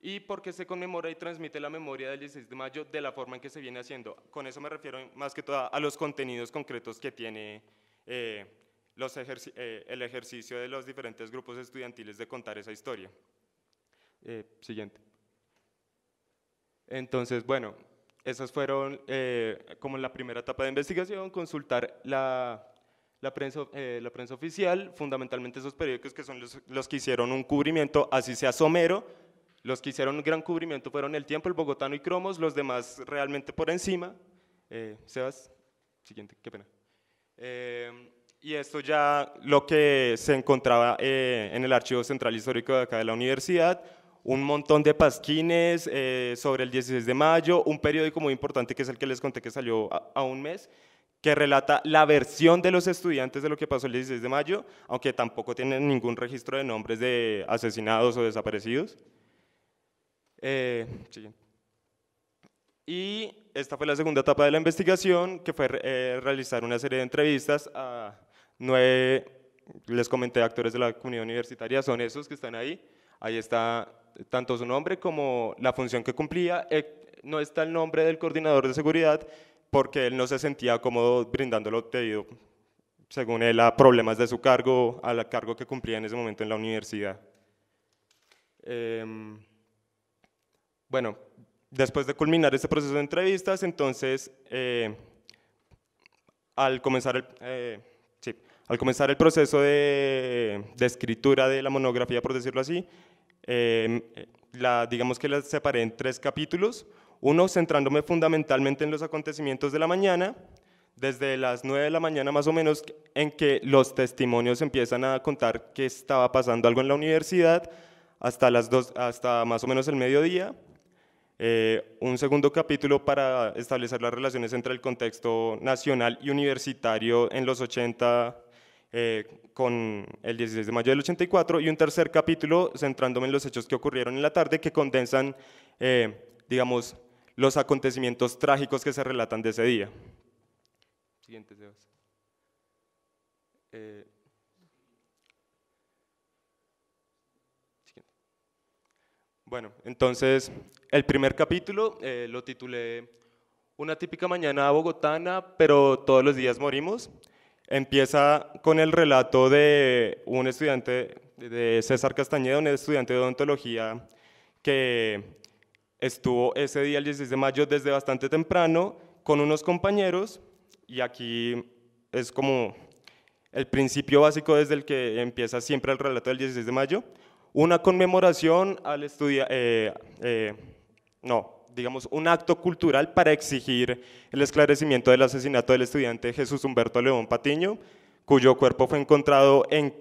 y porque se conmemora y transmite la memoria del 16 de mayo de la forma en que se viene haciendo. Con eso me refiero más que todo a los contenidos concretos que tiene el ejercicio de los diferentes grupos estudiantiles de contar esa historia. Siguiente. Entonces, bueno, esas fueron como la primera etapa de investigación, consultar la prensa oficial, fundamentalmente esos periódicos que son los que hicieron un cubrimiento, así sea somero. Los que hicieron un gran cubrimiento fueron El Tiempo, El Bogotano y Cromos, los demás realmente por encima. Sebas, siguiente, qué pena. Y esto ya lo que se encontraba en el Archivo Central Histórico de acá de la universidad, un montón de pasquines sobre el 16 de mayo, un periódico muy importante que es el que les conté que salió a un mes, que relata la versión de los estudiantes de lo que pasó el 16 de mayo, aunque tampoco tienen ningún registro de nombres de asesinados o desaparecidos. Y esta fue la segunda etapa de la investigación, que fue realizar una serie de entrevistas a 9, les comenté, actores de la comunidad universitaria, son esos que están ahí. Ahí está tanto su nombre como la función que cumplía. No está el nombre del coordinador de seguridad porque él no se sentía cómodo brindándolo debido, según él, a problemas de su cargo, al cargo que cumplía en ese momento en la universidad. Bueno, después de culminar este proceso de entrevistas, entonces, al comenzar el proceso de escritura de la monografía, por decirlo así, digamos que la separé en 3 capítulos, uno centrándome fundamentalmente en los acontecimientos de la mañana, desde las 9 de la mañana más o menos, en que los testimonios empiezan a contar que estaba pasando algo en la universidad, hasta más o menos el mediodía. Un segundo capítulo para establecer las relaciones entre el contexto nacional y universitario en los 80 con el 16 de mayo del 84, y un tercer capítulo centrándome en los hechos que ocurrieron en la tarde, que condensan, digamos, los acontecimientos trágicos que se relatan de ese día. Siguiente, Sebas. Bueno, entonces, el primer capítulo lo titulé Una típica mañana bogotana, pero todos los días morimos. Empieza con el relato de un estudiante, de César Castañeda, un estudiante de odontología que estuvo ese día, el 16 de mayo, desde bastante temprano, con unos compañeros, y aquí es como el principio básico desde el que empieza siempre el relato del 16 de mayo, una conmemoración al digamos un acto cultural para exigir el esclarecimiento del asesinato del estudiante Jesús Humberto León Patiño, cuyo cuerpo fue encontrado en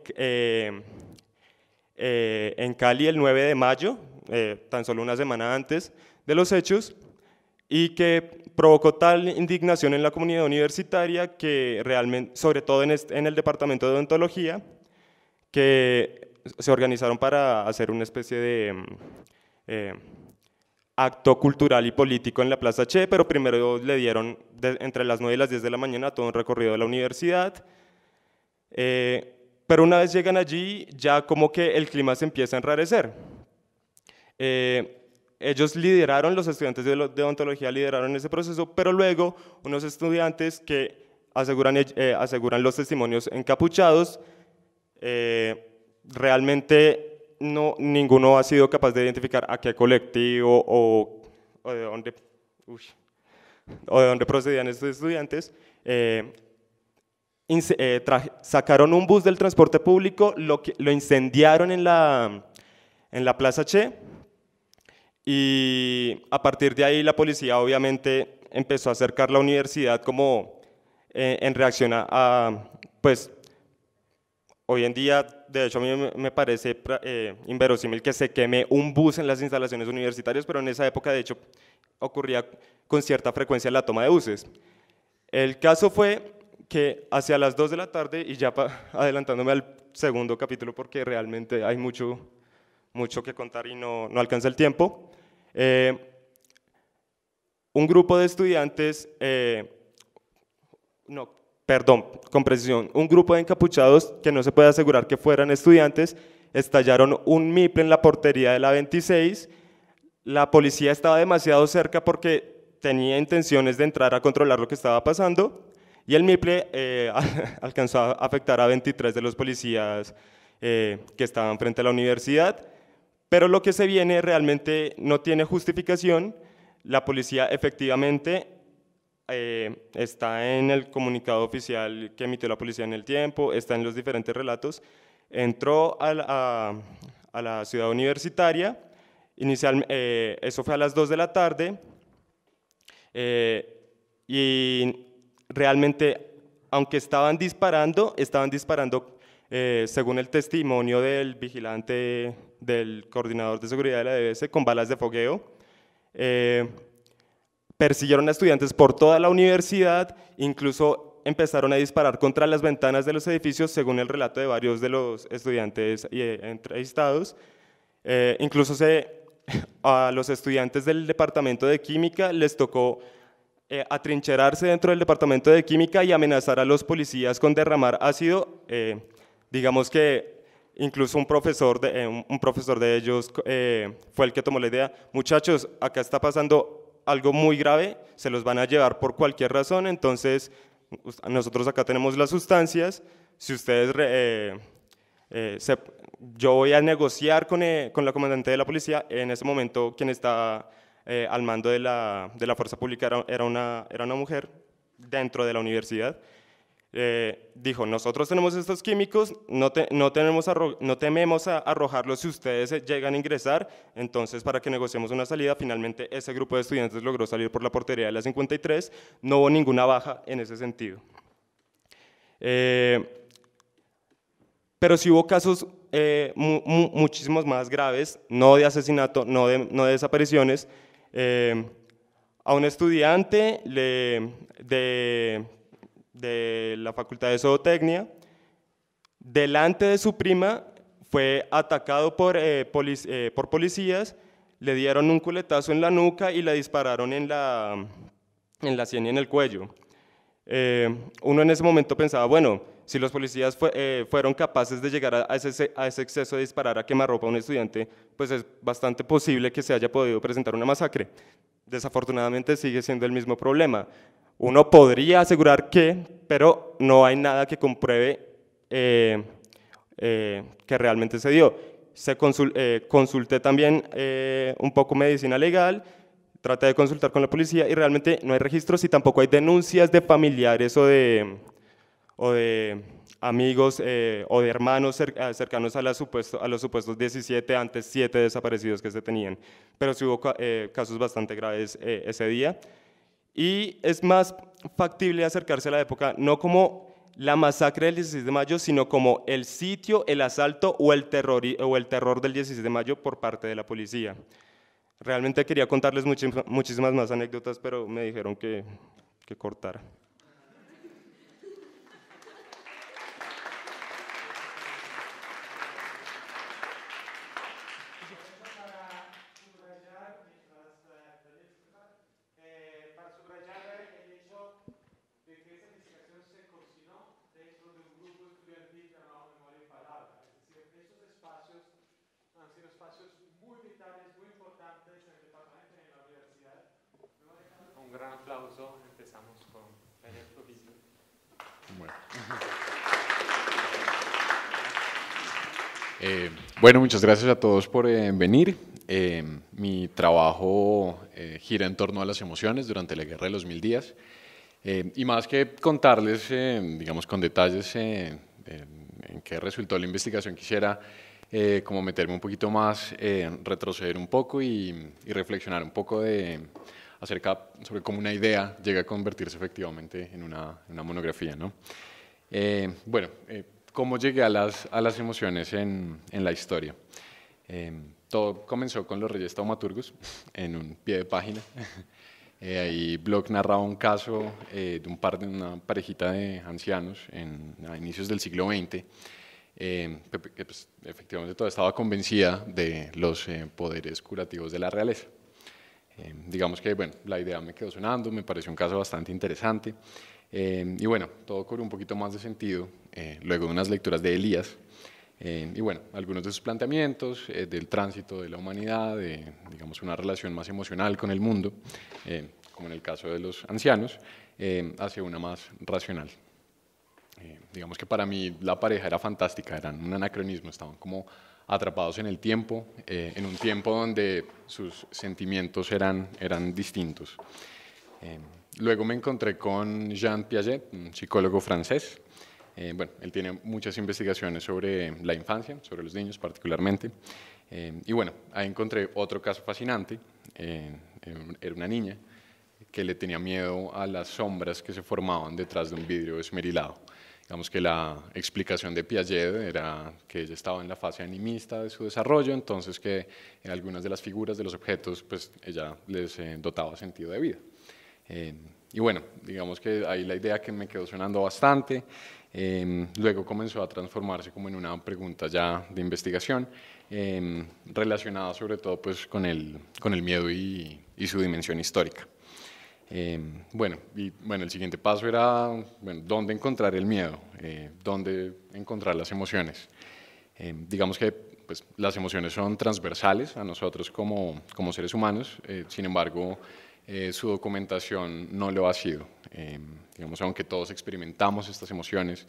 Cali el 9 de mayo, tan solo una semana antes de los hechos, y que provocó tal indignación en la comunidad universitaria que realmente, sobre todo en el departamento de odontología, que se organizaron para hacer una especie de acto cultural y político en la Plaza Che, pero primero le dieron entre las 9 y las 10 de la mañana todo un recorrido de la universidad. Pero una vez llegan allí, ya como que el clima se empieza a enrarecer. Ellos lideraron, los estudiantes de odontología lideraron ese proceso, pero luego unos estudiantes que aseguran los testimonios encapuchados, realmente ninguno ha sido capaz de identificar a qué colectivo o de dónde procedían estos estudiantes. Sacaron un bus del transporte público, lo incendiaron en la Plaza Che, y a partir de ahí la policía obviamente empezó a acercar la universidad como en reacción pues hoy en día, de hecho a mí me parece inverosímil que se queme un bus en las instalaciones universitarias, pero en esa época de hecho ocurría con cierta frecuencia la toma de buses. El caso fue que hacia las 2 de la tarde, y ya adelantándome al segundo capítulo porque realmente hay mucho que contar y no alcanza el tiempo, un grupo de estudiantes, con precisión, un grupo de encapuchados que no se puede asegurar que fueran estudiantes, estallaron un MIPLE en la portería de la 26, la policía estaba demasiado cerca porque tenía intenciones de entrar a controlar lo que estaba pasando, y el MIPLE alcanzó a afectar a 23 de los policías que estaban frente a la universidad, pero lo que se viene realmente no tiene justificación. La policía efectivamente está en el comunicado oficial que emitió la policía en El Tiempo, está en los diferentes relatos, entró a la ciudad universitaria, eso fue a las 2 de la tarde, y realmente, aunque estaban disparando según el testimonio del vigilante, del coordinador de seguridad de la DBS, con balas de fogueo. Persiguieron a estudiantes por toda la universidad, incluso empezaron a disparar contra las ventanas de los edificios, según el relato de varios de los estudiantes entrevistados. Incluso a los estudiantes del departamento de química les tocó atrincherarse dentro del departamento de química y amenazar a los policías con derramar ácido. Digamos que incluso un profesor de ellos fue el que tomó la idea: muchachos, acá está pasando algo muy grave, se los van a llevar por cualquier razón, entonces nosotros acá tenemos las sustancias, si ustedes yo voy a negociar con la comandante de la policía. En ese momento quien está al mando de la fuerza pública era una mujer dentro de la universidad. Dijo: nosotros tenemos estos químicos, no tememos a arrojarlos si ustedes llegan a ingresar, entonces para que negociemos una salida. Finalmente ese grupo de estudiantes logró salir por la portería de la 53, no hubo ninguna baja en ese sentido. Pero sí hubo casos muchísimos más graves, no de asesinato, no de desapariciones. A un estudiante de la Facultad de Zootecnia, delante de su prima, fue atacado por policías, le dieron un culetazo en la nuca y le dispararon en la sien y en el cuello. Uno en ese momento pensaba, bueno, si los policías fueron capaces de llegar a ese exceso de disparar a quemarropa a un estudiante, pues es bastante posible que se haya podido presentar una masacre. Desafortunadamente sigue siendo el mismo problema. Uno podría asegurar pero no hay nada que compruebe que realmente se dio. Consulté también un poco medicina legal, traté de consultar con la policía y realmente no hay registros y tampoco hay denuncias de familiares o de amigos o de hermanos cercanos a los supuestos 17, antes 7 desaparecidos que se tenían. Pero sí hubo casos bastante graves ese día. Y es más factible acercarse a la época no como la masacre del 16 de mayo, sino como el sitio, el asalto o el terror del 16 de mayo por parte de la policía. Realmente quería contarles muchísimas más anécdotas, pero me dijeron que cortara. Un gran aplauso. Empezamos con el improviso. Bueno. Bueno, muchas gracias a todos por venir. Mi trabajo gira en torno a las emociones durante la Guerra de los 1000 días. Y más que contarles, digamos, con detalles en qué resultó la investigación, quisiera como meterme un poquito más, retroceder un poco y reflexionar un poco sobre cómo una idea llega a convertirse efectivamente en una monografía, ¿no? Bueno, ¿cómo llegué a las emociones en la historia? Todo comenzó con los Reyes Taumaturgos, en un pie de página. Ahí Bloch narraba un caso de una parejita de ancianos a inicios del siglo XX, que pues, efectivamente toda estaba convencida de los poderes curativos de la realeza. Digamos que bueno, la idea me quedó sonando, me pareció un caso bastante interesante. Y bueno, todo cobró un poquito más de sentido luego de unas lecturas de Elías. Y bueno, algunos de sus planteamientos del tránsito de la humanidad, de digamos, una relación más emocional con el mundo, como en el caso de los ancianos, hacia una más racional. Digamos que para mí la pareja era fantástica, eran un anacronismo, estaban como atrapados en el tiempo, en un tiempo donde sus sentimientos eran distintos. Luego me encontré con Jean Piaget, un psicólogo francés. Bueno, él tiene muchas investigaciones sobre la infancia, sobre los niños particularmente. Y bueno, ahí encontré otro caso fascinante. Era una niña que le tenía miedo a las sombras que se formaban detrás de un vidrio esmerilado. Digamos que la explicación de Piaget era que ella estaba en la fase animista de su desarrollo, entonces que en algunas de las figuras de los objetos, pues ella les dotaba sentido de vida. Y bueno, digamos que ahí la idea que me quedó sonando bastante. Luego comenzó a transformarse como en una pregunta ya de investigación, relacionada sobre todo pues, con el miedo y su dimensión histórica. Bueno, el siguiente paso era dónde encontrar el miedo, dónde encontrar las emociones. Digamos que pues, las emociones son transversales a nosotros como seres humanos, sin embargo, su documentación no lo ha sido. Digamos, aunque todos experimentamos estas emociones,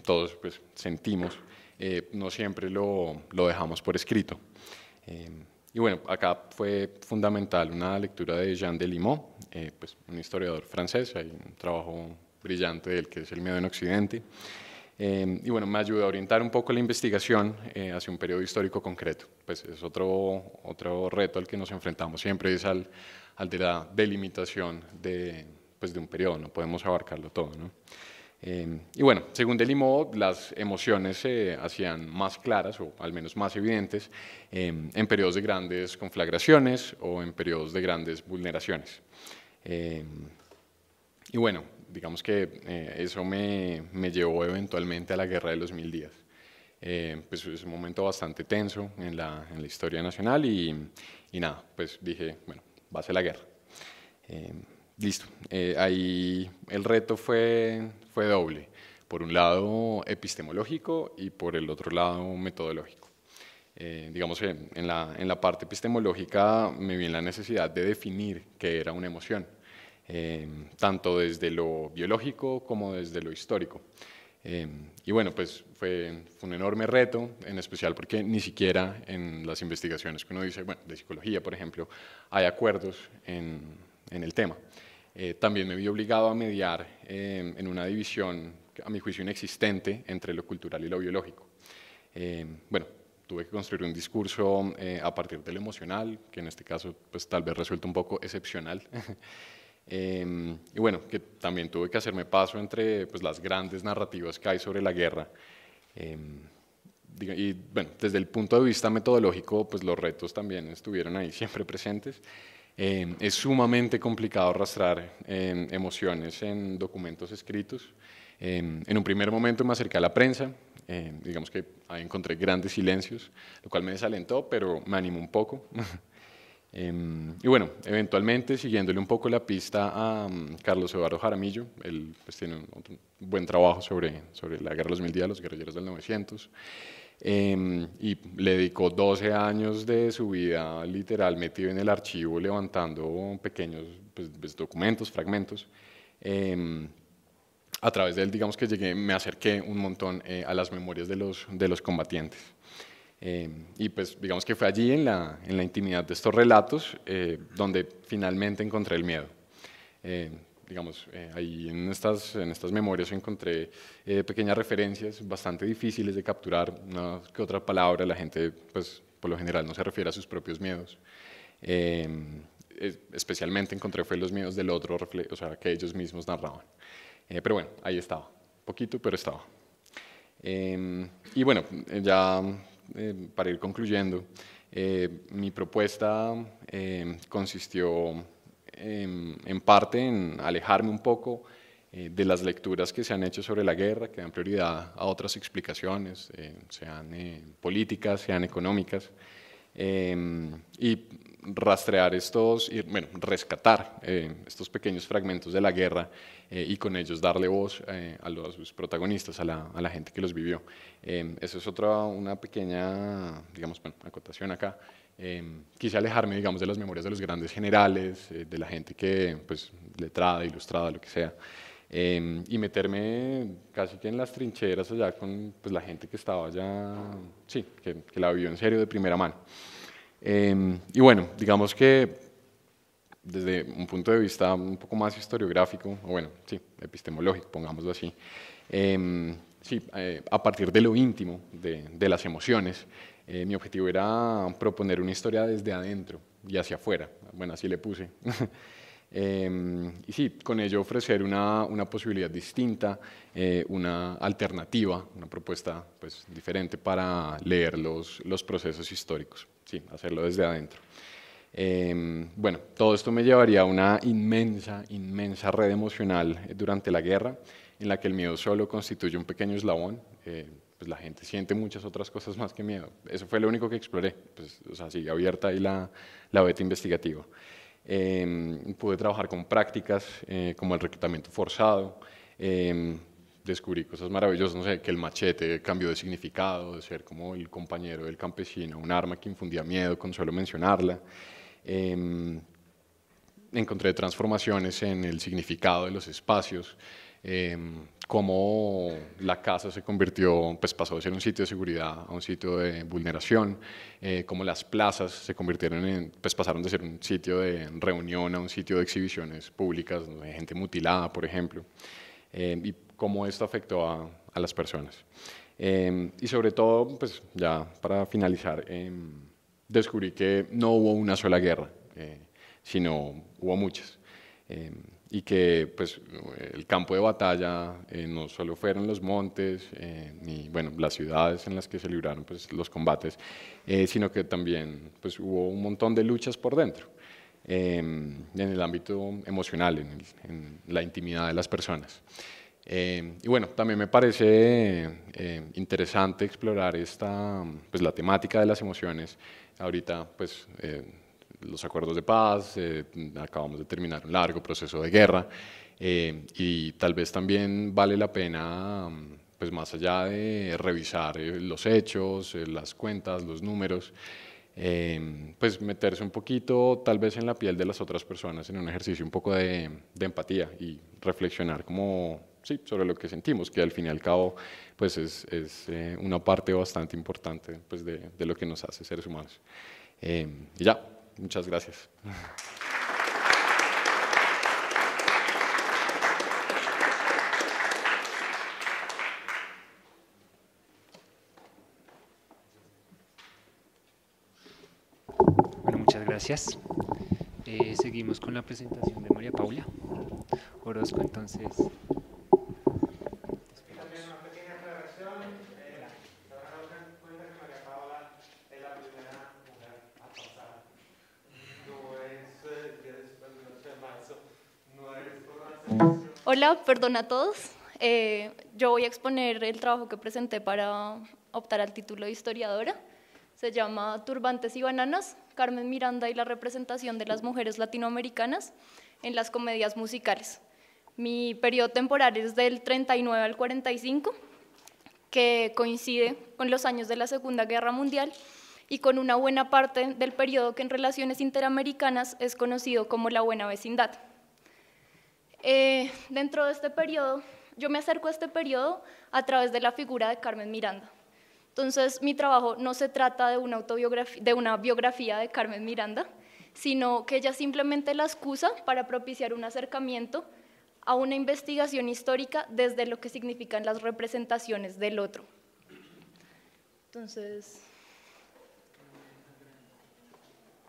todos pues, sentimos, no siempre lo dejamos por escrito. Y bueno, acá fue fundamental una lectura de Jean Delimot, pues, un historiador francés, hay un trabajo brillante de él que es El miedo en Occidente. Y bueno, me ayudó a orientar un poco la investigación hacia un periodo histórico concreto. Pues es otro reto al que nos enfrentamos siempre, es al de la delimitación de un periodo, no podemos abarcarlo todo, ¿no? Y bueno, según Delimot, las emociones se hacían más claras o al menos más evidentes en periodos de grandes conflagraciones o en periodos de grandes vulneraciones. Y bueno, digamos que eso me llevó eventualmente a la Guerra de los 1000 días. Pues es un momento bastante tenso en la historia nacional y nada, pues dije, bueno, va a ser la guerra. Listo, ahí el reto fue doble, por un lado epistemológico y por el otro lado metodológico. Digamos, en la parte epistemológica me vi en la necesidad de definir qué era una emoción, tanto desde lo biológico como desde lo histórico. Y bueno, pues fue un enorme reto, en especial porque ni siquiera en las investigaciones que uno dice, bueno, de psicología, por ejemplo, hay acuerdos en el tema. También me vi obligado a mediar en una división, a mi juicio, inexistente entre lo cultural y lo biológico. Bueno, tuve que construir un discurso a partir de lo emocional, que en este caso pues, tal vez resulta un poco excepcional. Y bueno, que también tuve que hacerme paso entre pues, las grandes narrativas que hay sobre la guerra. Y bueno, desde el punto de vista metodológico, pues los retos también estuvieron ahí siempre presentes. Es sumamente complicado arrastrar emociones en documentos escritos. En un primer momento me acerqué a la prensa, digamos que ahí encontré grandes silencios, lo cual me desalentó, pero me animó un poco. Y bueno, eventualmente, siguiéndole un poco la pista a Carlos Eduardo Jaramillo, él pues, tiene un buen trabajo sobre la Guerra de los 1000 días, los guerrilleros del 900, y le dedicó 12 años de su vida literal metido en el archivo, levantando pequeños pues, documentos, fragmentos. a través de él, digamos que me acerqué un montón a las memorias de los combatientes. Y pues digamos que fue allí en la intimidad de estos relatos donde finalmente encontré el miedo. Digamos, ahí en estas memorias encontré pequeñas referencias bastante difíciles de capturar, una que otra palabra. La gente pues por lo general no se refiere a sus propios miedos. Especialmente encontré fue los miedos del otro, o sea, que ellos mismos narraban. Pero bueno, ahí estaba, poquito, pero estaba. Y bueno, ya para ir concluyendo, mi propuesta consistió en parte en alejarme un poco de las lecturas que se han hecho sobre la guerra, que dan prioridad a otras explicaciones, sean políticas, sean económicas, y rastrear rescatar estos pequeños fragmentos de la guerra y con ellos darle voz a los protagonistas, a la gente que los vivió. Eso es una pequeña, digamos, acotación acá. Quise alejarme, digamos, de las memorias de los grandes generales, de la gente que, pues, letrada, ilustrada, lo que sea, y meterme casi que en las trincheras allá con pues, la gente que estaba allá, sí, que la vivió en serio de primera mano. Y bueno, digamos que desde un punto de vista un poco más historiográfico, o bueno, sí, epistemológico, pongámoslo así, a partir de lo íntimo, de las emociones, mi objetivo era proponer una historia desde adentro y hacia afuera, bueno, así le puse. Y sí, con ello ofrecer una posibilidad distinta, una alternativa, una propuesta pues, diferente para leer los procesos históricos, sí, hacerlo desde adentro. Bueno, todo esto me llevaría a una inmensa red emocional durante la guerra, en la que el miedo solo constituye un pequeño eslabón. Pues la gente siente muchas otras cosas más que miedo. Eso fue lo único que exploré, pues, o sea, sigue abierta ahí la beta investigativa. Pude trabajar con prácticas como el reclutamiento forzado, descubrí cosas maravillosas, no sé, que el machete cambió de significado, de ser como el compañero del campesino, un arma que infundía miedo con solo mencionarla. Encontré transformaciones en el significado de los espacios, cómo la casa se convirtió, pues pasó de ser un sitio de seguridad a un sitio de vulneración, cómo las plazas se convirtieron pues pasaron de ser un sitio de reunión a un sitio de exhibiciones públicas, de gente mutilada, por ejemplo, y cómo esto afectó a las personas. Y sobre todo, pues ya para finalizar, descubrí que no hubo una sola guerra, sino hubo muchas. Y que pues, el campo de batalla no solo fueron los montes, ni bueno, las ciudades en las que se libraron pues, los combates, sino que también pues, hubo un montón de luchas por dentro, en el ámbito emocional, en la intimidad de las personas. Y bueno, también me parece interesante explorar pues, la temática de las emociones. Ahorita, pues, los acuerdos de paz, acabamos de terminar un largo proceso de guerra y tal vez también vale la pena, pues más allá de revisar los hechos, las cuentas, los números, pues meterse un poquito tal vez en la piel de las otras personas en un ejercicio un poco de empatía y reflexionar como, sí, sobre lo que sentimos, que al fin y al cabo pues es una parte bastante importante pues, de lo que nos hace seres humanos. Y ya. Muchas gracias. Bueno, muchas gracias. Seguimos con la presentación de María Paula Orozco, entonces. Hola, perdón a todos. Yo voy a exponer el trabajo que presenté para optar al título de historiadora. Se llama Turbantes y Bananas, Carmen Miranda y la representación de las mujeres latinoamericanas en las comedias musicales. Mi periodo temporal es del 39 al 45, que coincide con los años de la Segunda Guerra Mundial y con una buena parte del periodo que en relaciones interamericanas es conocido como la Buena Vecindad. Dentro de este periodo yo me acerco a este periodo a través de la figura de Carmen Miranda. Entonces, mi trabajo no se trata de una biografía de Carmen Miranda, sino que ella simplemente la excusa para propiciar un acercamiento a una investigación histórica desde lo que significan las representaciones del otro. Entonces,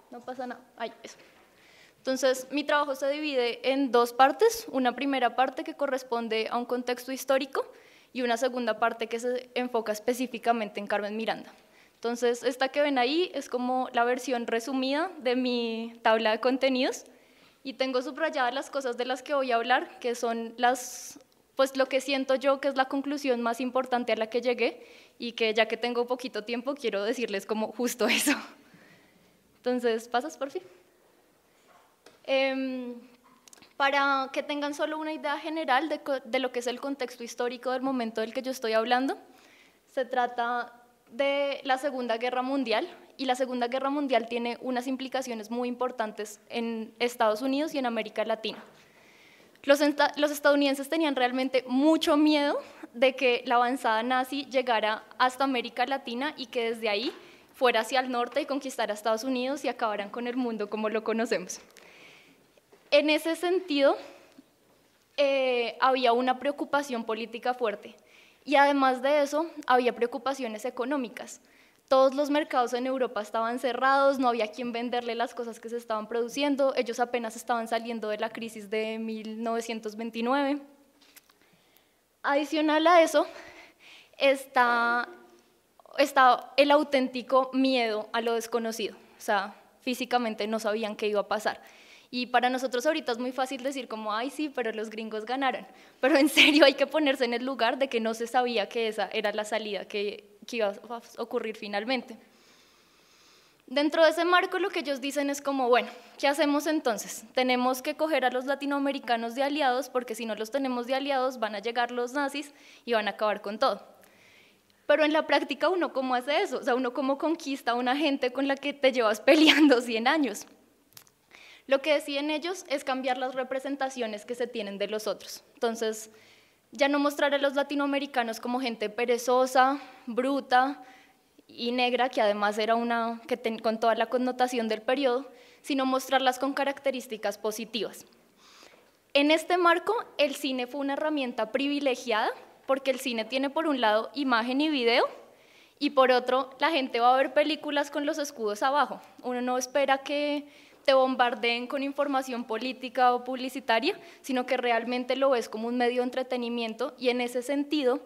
no pasa nada. Ay, eso. Entonces, mi trabajo se divide en dos partes, una primera parte que corresponde a un contexto histórico y una segunda parte que se enfoca específicamente en Carmen Miranda. Entonces, esta que ven ahí es como la versión resumida de mi tabla de contenidos y tengo subrayadas las cosas de las que voy a hablar, que son pues lo que siento yo que es la conclusión más importante a la que llegué y que ya que tengo poquito tiempo quiero decirles como justo eso. Entonces, ¿pasas por fin? Para que tengan solo una idea general de lo que es el contexto histórico del momento del que yo estoy hablando, se trata de la Segunda Guerra Mundial, y la Segunda Guerra Mundial tiene unas implicaciones muy importantes en Estados Unidos y en América Latina. Los estadounidenses tenían realmente mucho miedo de que la avanzada nazi llegara hasta América Latina y que desde ahí fuera hacia el norte y conquistara Estados Unidos y acabaran con el mundo como lo conocemos. En ese sentido, había una preocupación política fuerte y además de eso, había preocupaciones económicas. Todos los mercados en Europa estaban cerrados, no había quien venderle las cosas que se estaban produciendo, ellos apenas estaban saliendo de la crisis de 1929. Adicional a eso, está el auténtico miedo a lo desconocido, o sea, físicamente no sabían qué iba a pasar. Y para nosotros ahorita es muy fácil decir como, ay sí, pero los gringos ganaron. Pero en serio hay que ponerse en el lugar de que no se sabía que esa era la salida que iba a ocurrir finalmente. Dentro de ese marco lo que ellos dicen es como, bueno, ¿qué hacemos entonces? Tenemos que coger a los latinoamericanos de aliados porque si no los tenemos de aliados van a llegar los nazis y van a acabar con todo. Pero en la práctica uno ¿cómo hace eso? O sea, uno ¿cómo conquista a una gente con la que te llevas peleando 100 años? Lo que deciden ellos es cambiar las representaciones que se tienen de los otros. Entonces, ya no mostrar a los latinoamericanos como gente perezosa, bruta y negra, que además era con toda la connotación del periodo, sino mostrarlas con características positivas. En este marco, el cine fue una herramienta privilegiada, porque el cine tiene por un lado imagen y video, y por otro, la gente va a ver películas con los escudos abajo. Uno no espera que te bombardeen con información política o publicitaria, sino que realmente lo ves como un medio de entretenimiento y en ese sentido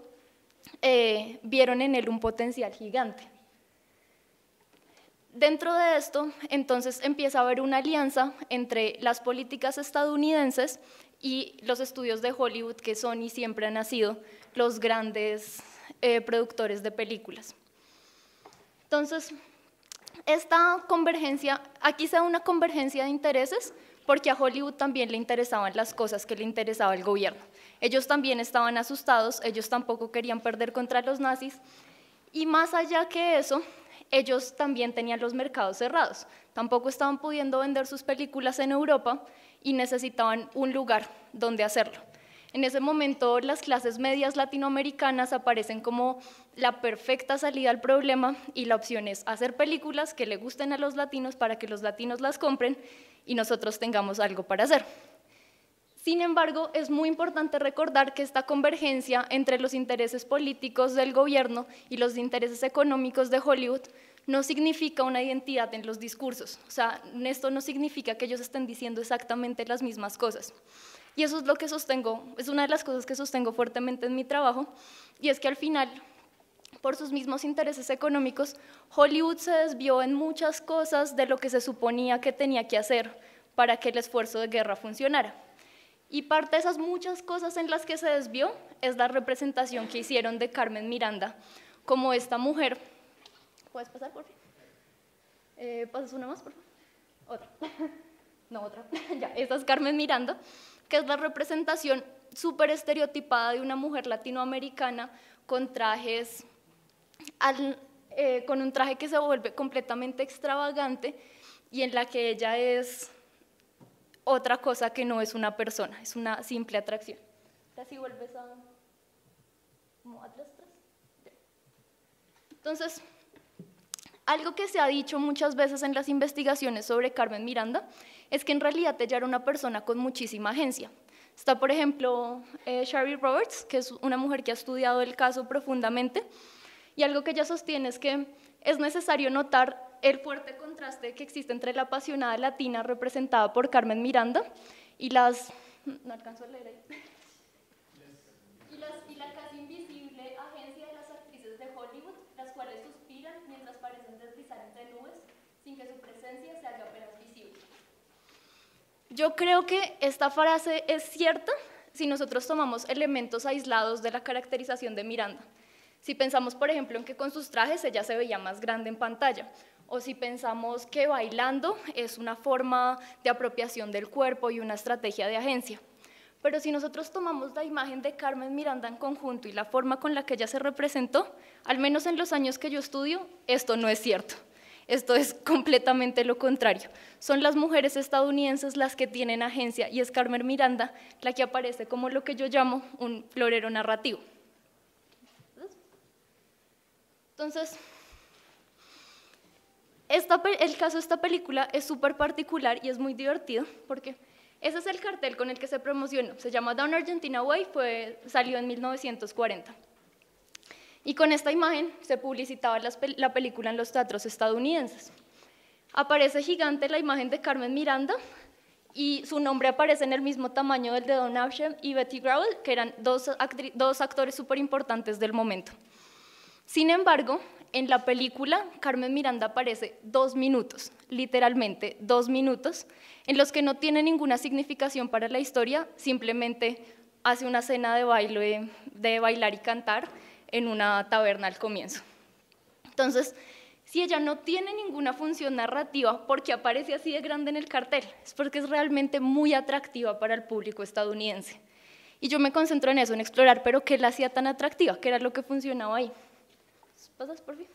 vieron en él un potencial gigante. Dentro de esto, entonces empieza a haber una alianza entre las políticas estadounidenses y los estudios de Hollywood, que son y siempre han sido los grandes productores de películas. Entonces, esta convergencia, aquí se da una convergencia de intereses porque a Hollywood también le interesaban las cosas que le interesaba al gobierno. Ellos también estaban asustados, ellos tampoco querían perder contra los nazis y más allá que eso, ellos también tenían los mercados cerrados. Tampoco estaban pudiendo vender sus películas en Europa y necesitaban un lugar donde hacerlo. En ese momento las clases medias latinoamericanas aparecen como la perfecta salida al problema y la opción es hacer películas que le gusten a los latinos para que los latinos las compren y nosotros tengamos algo para hacer. Sin embargo, es muy importante recordar que esta convergencia entre los intereses políticos del gobierno y los intereses económicos de Hollywood no significa una identidad en los discursos. O sea, esto no significa que ellos estén diciendo exactamente las mismas cosas. Y eso es lo que sostengo, es una de las cosas que sostengo fuertemente en mi trabajo, y es que al final, por sus mismos intereses económicos, Hollywood se desvió en muchas cosas de lo que se suponía que tenía que hacer para que el esfuerzo de guerra funcionara. Y parte de esas muchas cosas en las que se desvió es la representación que hicieron de Carmen Miranda como esta mujer. ¿Puedes pasar, por favor? ¿Pasas una más, por favor? Otra. No, otra. Ya, esta es Carmen Miranda, que es la representación súper estereotipada de una mujer latinoamericana con trajes, con un traje que se vuelve completamente extravagante y en la que ella es otra cosa que no es una persona, es una simple atracción. Así vuelves a... Entonces, algo que se ha dicho muchas veces en las investigaciones sobre Carmen Miranda es que en realidad ella era una persona con muchísima agencia. Está, por ejemplo, Shari Roberts, que es una mujer que ha estudiado el caso profundamente, y algo que ella sostiene es que es necesario notar el fuerte contraste que existe entre la apasionada latina representada por Carmen Miranda y las... No alcanzo a leer ahí. Y la casi invisible agencia de las actrices de Hollywood, las cuales suspiran mientras parecen deslizar entre nubes sin que su presencia se haga apenas visible. Yo creo que esta frase es cierta si nosotros tomamos elementos aislados de la caracterización de Miranda. Si pensamos, por ejemplo, en que con sus trajes ella se veía más grande en pantalla, o si pensamos que bailando es una forma de apropiación del cuerpo y una estrategia de agencia. Pero si nosotros tomamos la imagen de Carmen Miranda en conjunto y la forma con la que ella se representó, al menos en los años que yo estudio, esto no es cierto. Esto es completamente lo contrario. Son las mujeres estadounidenses las que tienen agencia y es Carmen Miranda la que aparece como lo que yo llamo un florero narrativo. Entonces, el caso de esta película es súper particular y es muy divertido porque ese es el cartel con el que se promocionó. Se llama Down Argentina Way, salió en 1940. Y con esta imagen se publicitaba la película en los teatros estadounidenses. Aparece gigante la imagen de Carmen Miranda y su nombre aparece en el mismo tamaño del de Dawn Arshen y Betty Grable, que eran dos actores súper importantes del momento. Sin embargo, en la película, Carmen Miranda aparece 2 minutos, literalmente 2 minutos, en los que no tiene ninguna significación para la historia, simplemente hace una escena de baile, de bailar y cantar en una taberna al comienzo. Entonces, si ella no tiene ninguna función narrativa, ¿por qué aparece así de grande en el cartel? Es porque es realmente muy atractiva para el público estadounidense. Y yo me concentro en eso, en explorar, pero ¿qué la hacía tan atractiva? ¿Qué era lo que funcionaba ahí? ¿Pasas por fin?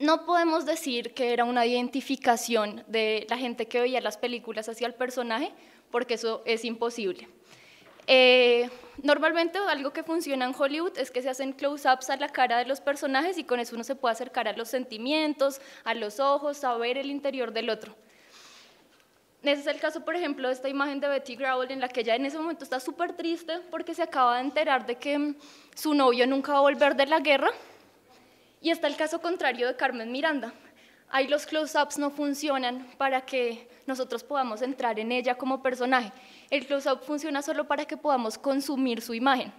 No podemos decir que era una identificación de la gente que veía las películas hacia el personaje, porque eso es imposible. Normalmente algo que funciona en Hollywood es que se hacen close-ups a la cara de los personajes y con eso uno se puede acercar a los sentimientos, a los ojos, a ver el interior del otro. Ese es el caso, por ejemplo, de esta imagen de Betty Grable en la que ella en ese momento está súper triste porque se acaba de enterar de que su novio nunca va a volver de la guerra. Y está el caso contrario de Carmen Miranda. Ahí los close-ups no funcionan para que nosotros podamos entrar en ella como personaje. El close-up funciona solo para que podamos consumir su imagen.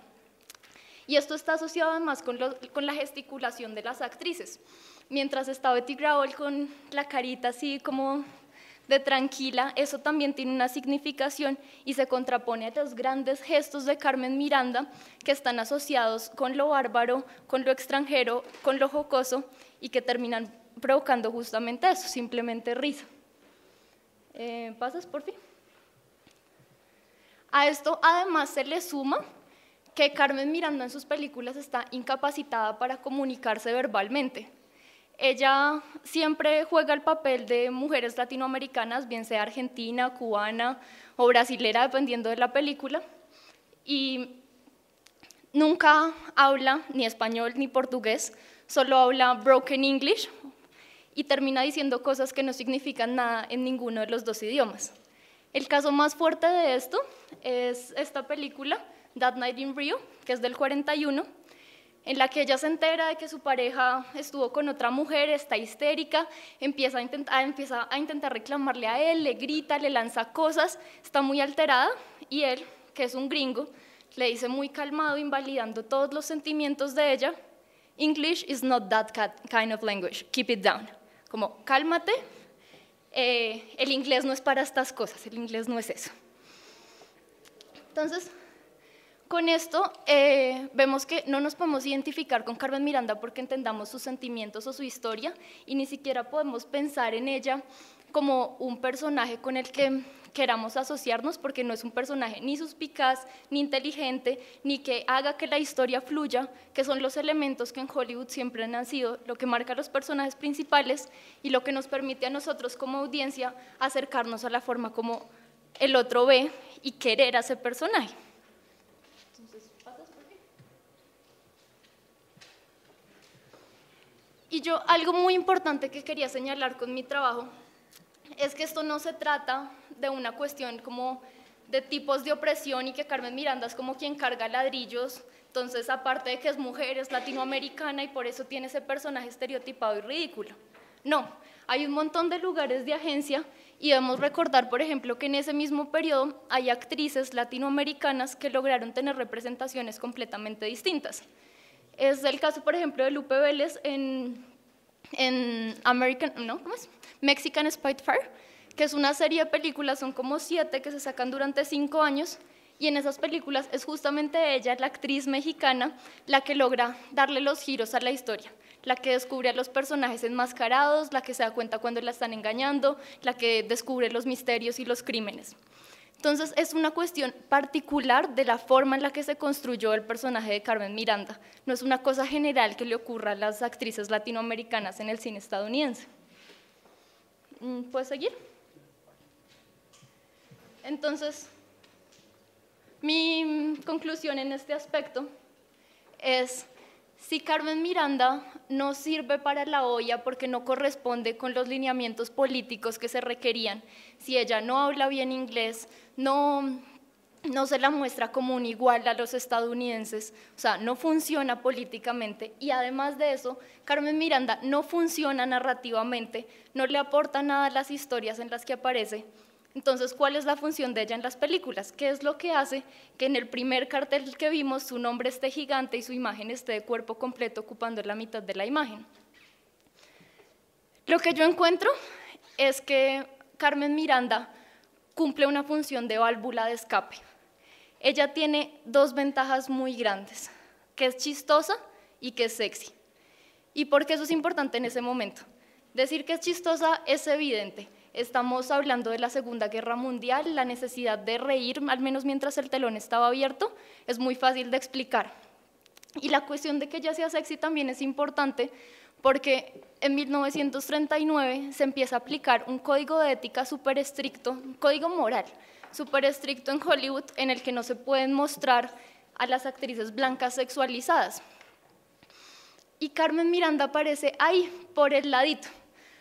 Y esto está asociado además con la gesticulación de las actrices. Mientras está Betty Grable con la carita así como de tranquila, eso también tiene una significación y se contrapone a los grandes gestos de Carmen Miranda que están asociados con lo bárbaro, con lo extranjero, con lo jocoso y que terminan provocando justamente eso, simplemente risa. ¿Pasas por fin? A esto además se le suma que Carmen Miranda en sus películas está incapacitada para comunicarse verbalmente. Ella siempre juega el papel de mujeres latinoamericanas, bien sea argentina, cubana o brasilera, dependiendo de la película, y nunca habla ni español ni portugués, solo habla broken English y termina diciendo cosas que no significan nada en ninguno de los dos idiomas. El caso más fuerte de esto es esta película, That Night in Rio, que es del 41, en la que ella se entera de que su pareja estuvo con otra mujer, está histérica, empieza a intentar reclamarle a él, le grita, le lanza cosas, está muy alterada y él, que es un gringo, le dice muy calmado, invalidando todos los sentimientos de ella, English is not that kind of language, keep it down. Como, cálmate, el inglés no es para estas cosas, el inglés no es eso. Entonces, con esto vemos que no nos podemos identificar con Carmen Miranda porque entendamos sus sentimientos o su historia y ni siquiera podemos pensar en ella como un personaje con el que queramos asociarnos porque no es un personaje ni suspicaz, ni inteligente, ni que haga que la historia fluya, que son los elementos que en Hollywood siempre han sido lo que marca a los personajes principales y lo que nos permite a nosotros como audiencia acercarnos a la forma como el otro ve y querer a ese personaje. Entonces, Y yo, algo muy importante que quería señalar con mi trabajo es que esto no se trata de una cuestión como de tipos de opresión y que Carmen Miranda es como quien carga ladrillos, entonces aparte de que es mujer, es latinoamericana y por eso tiene ese personaje estereotipado y ridículo. No, hay un montón de lugares de agencia y debemos recordar, por ejemplo, que en ese mismo periodo hay actrices latinoamericanas que lograron tener representaciones completamente distintas. Es el caso, por ejemplo, de Lupe Vélez en Mexican Spitfire, que es una serie de películas, son como 7 que se sacan durante 5 años, y en esas películas es justamente ella, la actriz mexicana, la que logra darle los giros a la historia, la que descubre a los personajes enmascarados, la que se da cuenta cuando la están engañando, la que descubre los misterios y los crímenes. Entonces es una cuestión particular de la forma en la que se construyó el personaje de Carmen Miranda, no es una cosa general que le ocurra a las actrices latinoamericanas en el cine estadounidense. ¿Puedes seguir? Entonces, mi conclusión en este aspecto es: si Carmen Miranda no sirve para la olla porque no corresponde con los lineamientos políticos que se requerían, si ella no habla bien inglés, no se la muestra como un igual a los estadounidenses, o sea, no funciona políticamente, y además de eso, Carmen Miranda no funciona narrativamente, no le aporta nada a las historias en las que aparece. Entonces, ¿cuál es la función de ella en las películas? ¿Qué es lo que hace que en el primer cartel que vimos su nombre esté gigante y su imagen esté de cuerpo completo ocupando la mitad de la imagen? Lo que yo encuentro es que Carmen Miranda cumple una función de válvula de escape. Ella tiene 2 ventajas muy grandes, que es chistosa y que es sexy. ¿Y por qué eso es importante en ese momento? Decir que es chistosa es evidente. Estamos hablando de la Segunda Guerra Mundial, la necesidad de reír, al menos mientras el telón estaba abierto, es muy fácil de explicar. Y la cuestión de que ella sea sexy también es importante porque en 1939 se empieza a aplicar un código de ética súper estricto, un código moral súper estricto en Hollywood, en el que no se pueden mostrar a las actrices blancas sexualizadas. Y Carmen Miranda aparece ahí, por el ladito.